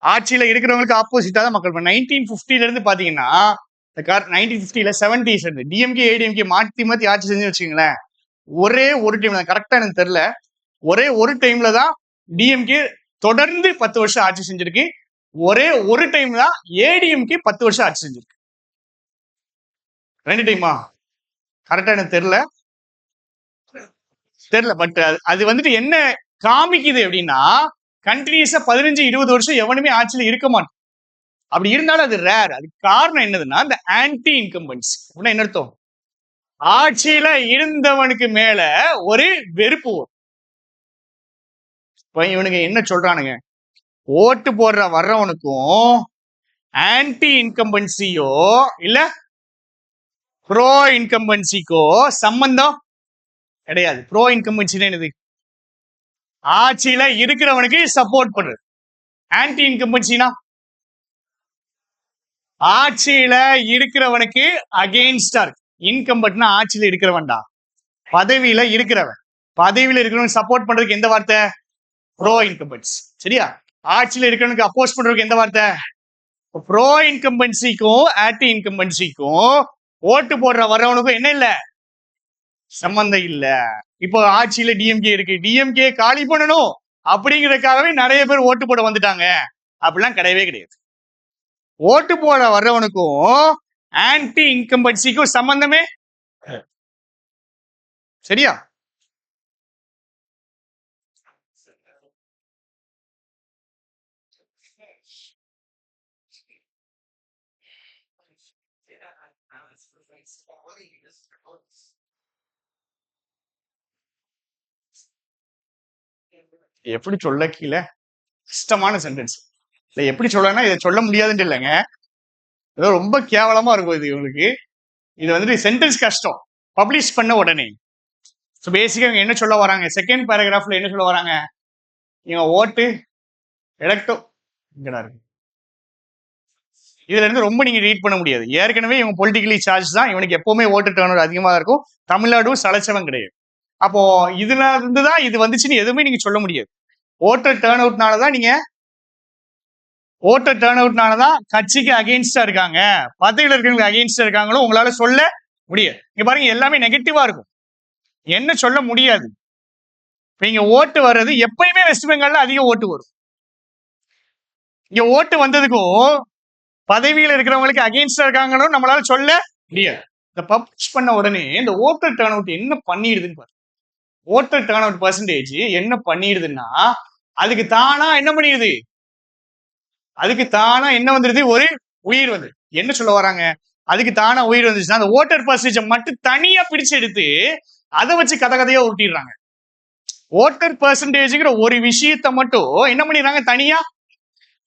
ஆட்சியில இருக்கிறவங்களுக்கு ஆப்போசிட்டா தான் மக்கள். 1950 இருந்து பாத்தீங்கன்னா 1950ல 70s இருந்து டிஎம்கே ஏடிஎம்கே மாத்தி மாத்தி ஆட்சி செஞ்சு வச்சுக்கீங்களேன். ஒரே ஒரு டைம் தான், கரெக்டா எனக்கு தெரியல, ஒரே ஒரு டைம்ல தான் டிஎம்கே தொடர்ந்து 10 வருஷம் ஆட்சி செஞ்சிருக்கு. ஒரே ஒரு டைம் தான் ஏடிஎம்கே 10 வருஷம் ஆட்சி செஞ்சிருக்கு. 2 டைமா கரெக்டா எனக்கு தெரியல. பட் அது வந்துட்டு என்ன காமிக்குது அப்படின்னா, கண்டினியூஸா 15-20 வருஷம் எவனுமே ஆட்சியில இருக்க மாட்டான். அப்படி இருந்தாலும் அது ரேர். அதுக்கு காரணம் என்னதுன்னா, இந்த ஆன்டி இன்கம்பன்சி. என்ன அர்த்தம்? ஆட்சியில இருந்தவனுக்கு மேல ஒரு வெறுப்பு வரும். இப்ப இவனுங்க என்ன சொல்றானுங்க, ஓட்டு போடுற வர்றவனுக்கும் ஆன்டி இன்கம்பன்சியோ இல்ல ப்ரோ இன்கம்பன்சிக்கோ சம்பந்தம் கிடையாது. ப்ரோ இன்கம்பன்சி என்னது? ஆட்சியில இருக்கிறவனுக்கு சப்போர்ட் பண்றது. ஆன்டி இன்கம்பன்சினா ஆட்சியில இருக்கிறவனுக்கு அகெயின்ஸ்டா இருக்கு. இன்கம்பன்ட்னா ஆட்சியில இருக்கிறவன்டா, பதவியில இருக்கிறவன். பதவியில இருக்கிறவனுக்கு சப்போர்ட் பண்றதுக்கு எந்த வார்த்தை? Bro incumbency. சரியா? ஆட்சியில இருக்கிறவனுக்கு அப்போஸ் பண்றதுக்கு எந்த வார்த்தை? ப்ரோ இன்கம்பன்சிக்கும் ஆன்டி இன்கம்பன்சிக்கும் ஓட்டு போடுற வர்றவனுக்கும் என்ன இல்ல? சம்பந்தம் இல்ல. இப்போ ஆட்சியில டிஎம்கே இருக்கு, டிஎம்கே காலி பண்ணணும் அப்படிங்கறதுக்காகவே நிறைய பேர் ஓட்டு போட வந்துட்டாங்க. அப்படிலாம் கிடையவே கிடையாது. ஓட்டு போட வர்றவனுக்கும் ஆன்டி இன்கம்பன்சிக்கும் சம்பந்தமே. சரியா? எப்படி சொல்ல கீழே கஷ்டமான சென்டென்ஸ் இல்ல. எப்படி சொல்லனா இதை சொல்ல முடியாதுன்னு இல்லைங்க, ஏதோ ரொம்ப கேவலமா இருக்கும் இது இவங்களுக்கு. இது வந்துட்டு சென்டென்ஸ் கஷ்டம் பப்ளிஷ் பண்ண உடனே. ஸோ பேசிக்கா இவங்க என்ன சொல்ல வராங்க, செகண்ட் பேராகிராஃப்ல என்ன சொல்ல வராங்க, இவங்க ஓட்டு எலக்டோ இங்கடா இருக்கு. இதுல இருந்து ரொம்ப நீங்க ரீட் பண்ண முடியாது. ஏற்கனவே இவங்க பொலிட்டிக்கலி சார்ஜ் தான், இவனுக்கு எப்பவுமே ஓட்டு டர்ன் அதிகமாக இருக்கும். தமிழ்நாடும் சலைச்சவன் கிடையாது. அப்போ இதுல இருந்துதான் இது வந்துச்சுன்னு எதுவுமே நீங்க சொல்ல முடியாது. ஓட்டர் டர்ன் அவுட்னாலதான் நீங்க ஓட்டர் டர்ன் அவுட்னாலதான் கட்சிக்கு அகெயின்ஸ்டா இருக்காங்க, பதவியில் இருக்கிறவங்களுக்கு அகெயின்ஸ்டா இருக்காங்களும் உங்களால சொல்ல முடியாது. இங்க பாருங்க எல்லாமே நெகட்டிவா இருக்கும், என்ன சொல்ல முடியாது. நீங்க ஓட்டு வர்றது எப்பயுமே வெஸ்ட் பெங்கால்ல அதிக ஓட்டு வரும். இங்க ஓட்டு வந்ததுக்கும் பதவியில் இருக்கிறவங்களுக்கு அகெயின்ஸ்டா இருக்காங்களும் நம்மளால சொல்ல முடியாது. இந்த பப்ளிஷ் பண்ண உடனே இந்த ஓட்டர் டர்ன் அவுட் என்ன பண்ணிடுதுன்னு பாருங்க. ஓட்டர் டர்ன் அவுட் பர்சன்டேஜ் என்ன பண்ணிடுதுன்னா, அதுக்கு தானா என்ன பண்ணிடுது, அதுக்கு தானா என்ன வந்துருது, ஒரு உயிர் வந்து. என்ன சொல்ல வராங்க, அதுக்கு தானா உயிர் வந்துச்சுன்னா அந்த ஓட்டர் பர்சன்டேஜ் மட்டும் தனியா பிரிச்சு எடுத்து அதை வச்சு கதையா ஊட்டிடுறாங்க. ஓட்டர் பர்சன்டேஜ்ங்கிற ஒரு விஷயத்த மட்டும் என்ன பண்ணிடுறாங்க, தனியா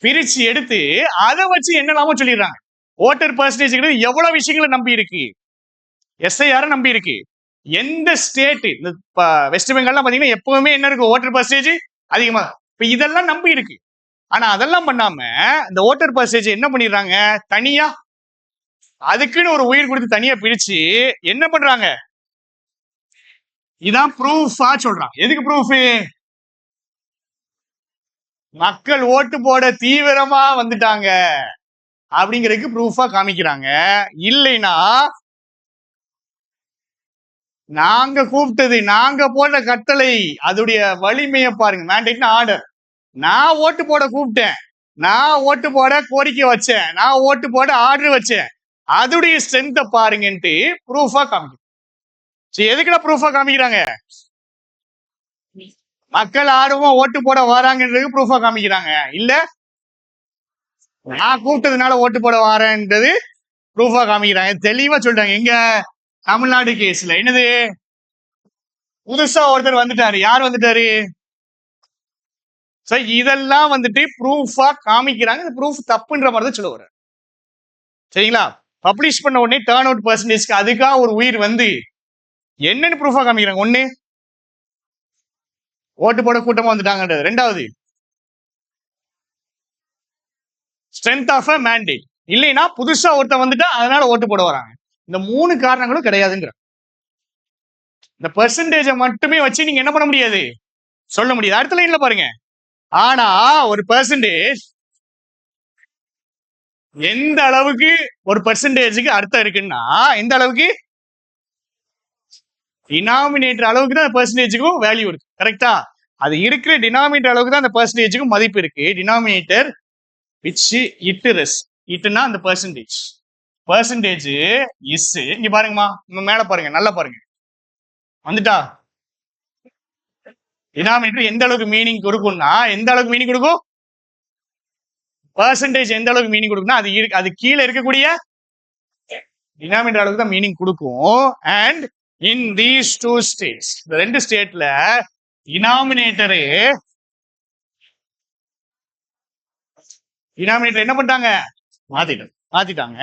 பிரிச்சு எடுத்து அதை வச்சு என்னலாமோ சொல்லிடுறாங்க. ஓட்டர் பர்சன்டேஜ் எவ்வளவு விஷயங்களை நம்பி இருக்கு, எஸ்ஐஆர் நம்பி இருக்கு. எந்த ஸ்டேட் இந்த வெஸ்ட் பெங்கால்லாம் பாத்தீங்கன்னா எப்பவுமே என்ன இருக்கு, ஓட்டர் பர்சன்டேஜ் அதிகமா. இப்ப இதெல்லாம் நம்பி இருக்கு. ஆனா அதெல்லாம் பண்ணாம இந்த ஓட்டர் பர்சன்டேஜ் என்ன பண்ணிடுறாங்க, தனியா அதுக்குன்னு ஒரு உயிர் கொடுத்து தனியா பிரிச்சு என்ன பண்றாங்க, இதான் ப்ரூஃபா சொல்றாங்க. எதுக்கு ப்ரூஃப்? மக்கள் ஓட்டு போட தீவிரமா வந்துட்டாங்க அப்படிங்கிறதுக்கு ப்ரூஃபா காமிக்கிறாங்க. இல்லைன்னா நாங்க கூப்பிட்டது, நாங்க போட்ட கட்டளை, அதோடைய வலிமையை பாருங்க. மேண்டேட்னா ஆர்டர். நான் ஓட்டு போட கூப்பிட்டேன், நான் ஓட்டு போட கோரிக்கை வச்சேன், நான் ஓட்டு போட ஆர்டர் வச்சேன், அதோடைய ஸ்ட்ரென்த்தை பாருங்கன்ட்டு ப்ரூஃபா காமிக்கும். எதுக்குடா ப்ரூஃபா காமிக்கிறாங்க, மக்கள் ஆர்வமா ஓட்டு போட வராங்கன்றது ப்ரூஃபா காமிக்கிறாங்க. இல்ல நான் கூப்பிட்டதுனால ஓட்டு போட வரேன்றது ப்ரூஃபா காமிக்கிறாங்க. தெளிவா சொல்றாங்க. எங்க தமிழ்நாடு கேஸ்ல என்னது, புதுசா ஒருத்தர் வந்துட்டாரு. யார் வந்துட்டாரு? இதெல்லாம் வந்துட்டு ப்ரூஃபா காமிக்கிறாங்க. இந்த ப்ரூஃப் தப்புன்ற மாதிரி தான் சொல்ல வர. சரிங்களா? பப்ளிஷ் பண்ண உடனே டர்ன் அவுட் பர்சன்டேஜ்க்கு அதுக்காக ஒரு உயிர் வந்து என்னன்னு ப்ரூஃபா காமிக்கிறாங்க. ஒண்ணு, ஓட்டு போட கூட்டமா வந்துட்டாங்கன்றது. ரெண்டாவது, ஸ்ட்ரென்த் ஆஃப் அ மேண்டேட். இல்லைன்னா புதுசா ஒருத்தர் வந்துட்டா அதனால ஓட்டு போட வராங்க. இந்த 3 காரணங்களும் கிடையாதுங்கிற. இந்த பெர்சன்டேஜை மட்டுமே வச்சு நீங்க என்ன பண்ண முடியாது, சொல்ல முடியாது. அடுத்த லைன்ல பாருங்க, ஆனா ஒரு பெர்சன்டேஜ் எந்த அளவுக்கு ஒரு பெர்சன்டேஜுக்கு அர்த்தம் இருக்குன்னா எந்த அளவுக்கு டினாமினேட்டர் அளவுக்கு தான் பெர்சன்டேஜுக்கும் வேல்யூ இருக்கு. கரெக்டா? அது இருக்கிற டினாமினேட்டர் அளவுக்கு தான் அந்த பெர்சன்டேஜுக்கும் மதிப்பு இருக்கு. டினாமினேட்டர் விச் இட்டுரஸ் இட்டுனா அந்த பெர்சன்டேஜ் பெர்சன்டேஜ் இஸ் இங்க பாருங்கம்மா, மேல பாருங்க, நல்லா பாருங்க, வந்துட்டா? டினாமினேட்டர் எந்த அளவுக்கு மீனிங் கொடுக்கும்னா எந்த அளவுக்கு மீனிங் கொடுக்கும்? பெர்சன்டேஜ் எந்த அளவுக்கு மீனிங் கொடுக்கும்னா அது கீழே இருக்கக்கூடிய டினாமினேட்டர் அளவுக்கு தான் மீனிங் கொடுக்கும். And in these two states, இந்த ரெண்டு ஸ்டேட்ல டினாமினேட்டர் என்ன பண்ணிட்டாங்க? மாத்திட்டாங்க.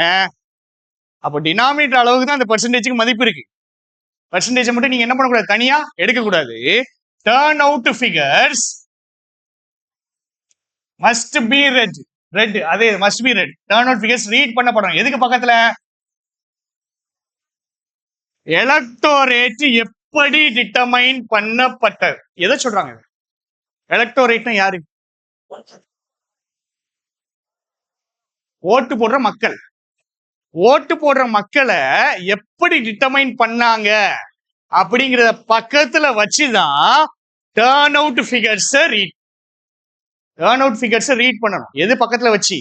அப்போ டினாமினேட்டர் அளவுக்கு தான் அந்த பெர்சன்டேஜுக்கு மதிப்பு இருக்கு. பெர்சன்டேஜ் மட்டும் நீங்க என்ன பண்ணக்கூடாது, தனியா எடுக்க கூடாது. Turn out figures must be read அதே must be read. Turn out figures read பண்ணப்படும். எதுக்கு பக்கத்துல? எலக்டோரேட் எப்படி டிட்டர்மைன் பண்ணப்பட்டது? எதை சொல்றாங்க? எலக்டோரேட்னா யாரு? ஓட்டு போடுற மக்கள். ஓட்டு போடுற மக்களை எப்படி டிட்டர்மைன் பண்ணாங்க அப்படிங்கிறத பக்கத்துல வச்சுதான் டர்ன் அவுட் ஃபிகர்ஸ் ரீட் பண்ணணும். எது பக்கத்துல வச்சு?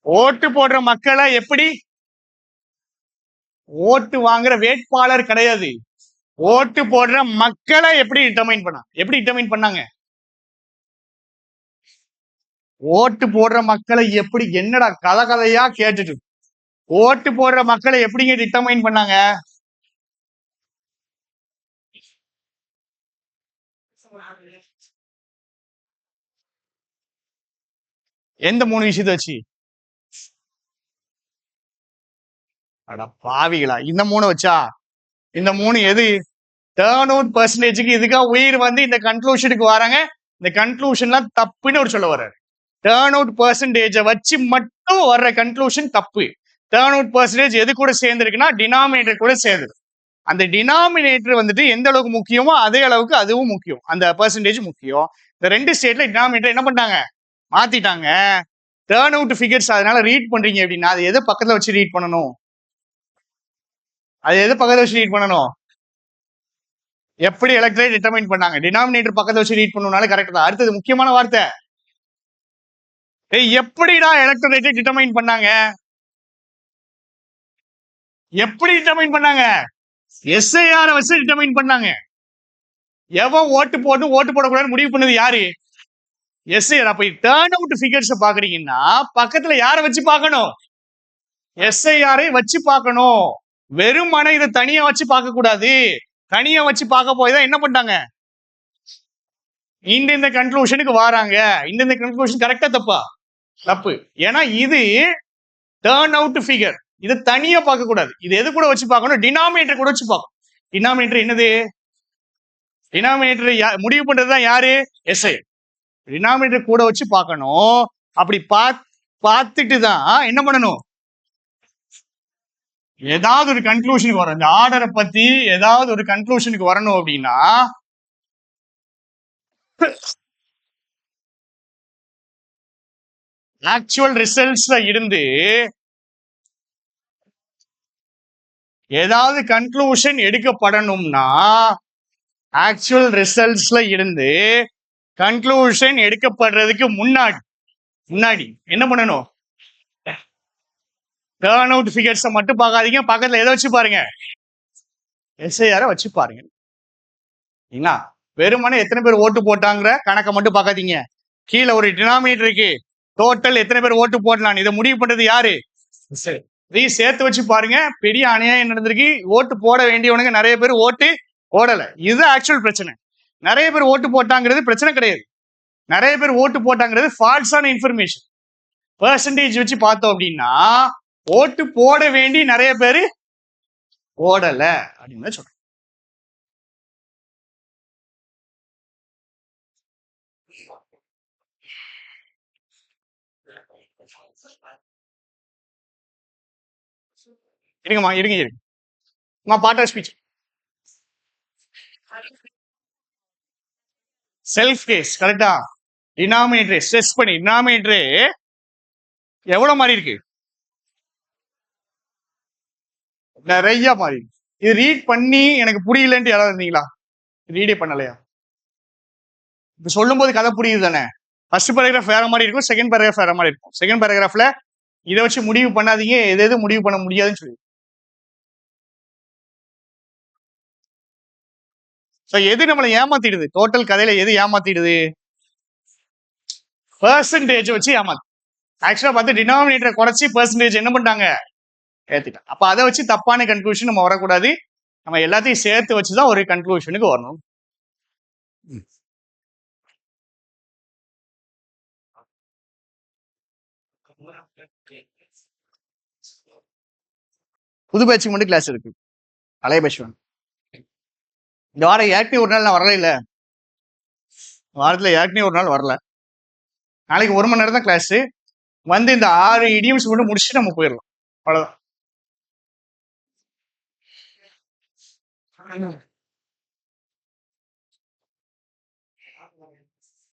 ஓட்டு போடுற மக்களை எப்படி? ஓட்டு வாங்குற வேட்பாளர் கிடையாது, ஓட்டு போடுற மக்களை எப்படி டிட்டர்மைன் பண்ணாங்க? ஓட்டு போடுற மக்களை எப்படி? என்னடா கதையா கேட்டுட்டு, ஓட்டு போடுற மக்களை எப்படிங்க டிட்டர்மைன் பண்ணாங்க? எந்த 3 விஷயத்தை வச்சு? அட பாவிகளா, இந்த 3 வச்சா? இந்த 3 எது? டர்ன் அவுட் பெர்சன்டேஜுக்கு இதுக்கா உயிர் வந்து இந்த கன்க்ளூஷனுக்கு வராங்க. இந்த கன்க்ளூஷன்லாம் தப்புன்னு ஒரு சொல்ல வர்றாரு. டர்ன் அவுட் பெர்சன்டேஜை வச்சு மட்டும் வர்ற கன்க்ளூஷன் தப்பு. டர்ன் அவுட் பெர்சன்டேஜ் எது கூட சேர்ந்துருக்குன்னா டினாமினேட்டர் கூட சேர்ந்து. அந்த டினாமினேட்டர் வந்துட்டு எந்த அளவுக்கு முக்கியமோ அதே அளவுக்கு அதுவும் முக்கியம், அந்த பெர்சன்டேஜ் முக்கியம். இந்த ரெண்டு ஸ்டேட்ல டினாமினேட்டர் என்ன பண்ணிட்டாங்க? மாத்திட்டாங்க. டர்ன் அவுட் ஃபிகர்ஸ் அதனால ரீட் பண்றீங்க அப்படின்னா அது எது பக்கத்துல வச்சு ரீட் பண்ணணும்? எப்படி எலக்ட்ரேட் டிட்டர்மைன் பண்ணாங்க? டினாமினேட்டர் பக்கத்துல வச்சு ரீட் பண்ணனால கரெக்ட் தான். அடுத்தது முக்கியமான வார்த்தை, எப்படிடா எலக்ட்ரேட்டை டிட்டர்மைன் பண்ணாங்க? எப்படி டிட்டர்மைன் பண்ணாங்க? எஸ்ஐஆர் வச்சு டிட்டர்மைன் பண்ணாங்க. எவன் ஓட்டு போடக்கூடாதுன்னு முடிவு பண்ணது யாரு? எஸ்ஐஆர். அப்ப டர்ன் அவுட் ஃபிகர்ஸ் பாக்குறீங்கன்னா பக்கத்துல யாரை வச்சு பார்க்கணும்? எஸ்ஐஆரை வச்சு பார்க்கணும். வெறுமனே இதை தனியா வச்சு பார்க்க கூடாது. தனியா வச்சு பார்க்க போய் தான் என்ன பண்ணாங்க? இந்த கன்க்ளூஷனுக்கு வராங்க. இந்த கன்க்ளூஷன் கரெக்டா தப்பா? தப்பு. ஏன்னா இது டர்ன் அவுட் ஃபிகர், இதை தனியா பார்க்க கூடாது. இது எது கூட வச்சு பார்க்கணும்? டினாமினேட்டர் கூட வச்சு பார்க்கணும். டினாமினேட்டர் என்னது? டினாமினேட்டர் முடிவு பண்றதுதான் யாரு? எஸ்ஐ. டினாமினேட்டர் கூட வச்சு பார்க்கணும். அப்படி பார்த்துட்டு தான் என்ன பண்ணணும்? ஏதாவது ஒரு கன்க்ளூஷனுக்கு வரும். இந்த ஆர்டரை பத்தி ஏதாவது ஒரு கன்க்ளூஷனுக்கு வரணும் அப்படின்னா ஆக்சுவல் ரிசல்ட்ஸ்ல இருந்து ஏதாவது கன்க்ளூஷன் எடுக்கப்படணும்னா ஆக்சுவல் ரிசல்ட்ஸ்ல இருந்து கன்க்ளூஷன் எடுக்கப்படுறதுக்கு முன்னாடி என்ன பண்ணணும்? டர்ன் அவுட் ஃபிகர்ஸை மட்டும் பார்க்காதீங்க, பக்கத்துல எதை வச்சு பாருங்க? எஸ்ஐஆரை வச்சு பாருங்க. வெறுமனே எத்தனை பேர் ஓட்டு போட்டாங்கிற கணக்கை மட்டும் பார்க்காதீங்க. கீழே ஒரு டினாமினேட்டர் இருக்கு, டோட்டல் எத்தனை பேர் ஓட்டு போடலாம், இதை முடிவு பண்றது யாரு? இதையும் சேர்த்து வச்சு பாருங்க. பெரிய அநியாயம் நடந்திருக்கு. ஓட்டு போட வேண்டியவனுங்க நிறைய பேர் ஓட்டு போடல. இது ஆக்சுவல் பிரச்சனை. நிறைய பேர் ஓட்டு போட்டாங்கிறது பிரச்சனை கிடையாது. நிறைய பேர் ஓட்டு போட்டாங்கிறது ஃபால்ஸான இன்ஃபர்மேஷன். பெர்சன்டேஜ் வச்சு பார்த்தோம் அப்படின்னா ஓட்டு போட வேண்டி நிறைய பேர் போடல அப்படின்னு சொல்றேன். இருங்கம்மா part of speech. Self case கரெக்டா? டினாமினேட்டர் ஸ்ட்ரெஸ் பண்ணி டினாமினேட்டர் எவ்வளவு மாறி இருக்கு? நிறைய மாறி இருக்கு. இது ரீட் பண்ணி எனக்கு புரியலன்ட்டு யாராவது இருந்தீங்களா? ரீடே பண்ணலையா? இப்ப சொல்லும் போது கதை புரியுது தானே? ஃபர்ஸ்ட் பேராகிராஃப் வேற மாதிரி இருக்கும், செகண்ட் பேராகிராஃப் வேற மாதிரி இருக்கும். செகண்ட் பேராகிராஃப்ல இதை வச்சு முடிவு பண்ணாதீங்க, எது எது முடிவு பண்ண முடியாதுன்னு சொல்லி. எது நம்மளை ஏமாத்திடுது? டோட்டல் கதையில எது ஏமாத்திடுது? பெர்சன்டேஜ் வச்சு ஏமாத்து. ஆக்சுவலா பார்த்து டினாமினேட்டரை குறைச்சி பெர்சன்டேஜ் என்ன பண்ணிட்டாங்க? ஏத்திட்டாங்க. அப்ப அதை வச்சு தப்பான கன்க்ளூஷன் நம்ம வரக்கூடாது. நம்ம எல்லாத்தையும் சேர்த்து வச்சுதான் ஒரு கன்க்ளூஷனுக்கு வரணும். புது பேட்சுக்கு மட்டும் கிளாஸ் இருக்கு, பழைய பேட்ச் வேணும். இந்த வாரம் ஏற்கனவே ஒரு நாள் நான் வரல, இல்ல வாரத்துல ஏற்கனவே ஒரு நாள் வரல. நாளைக்கு 1 மணி நேரம் தான் கிளாஸ். வந்து இந்த 6 இடியம்ஸ் மட்டும் முடிச்சுட்டு நம்ம போயிடலாம், அவ்வளவுதான்.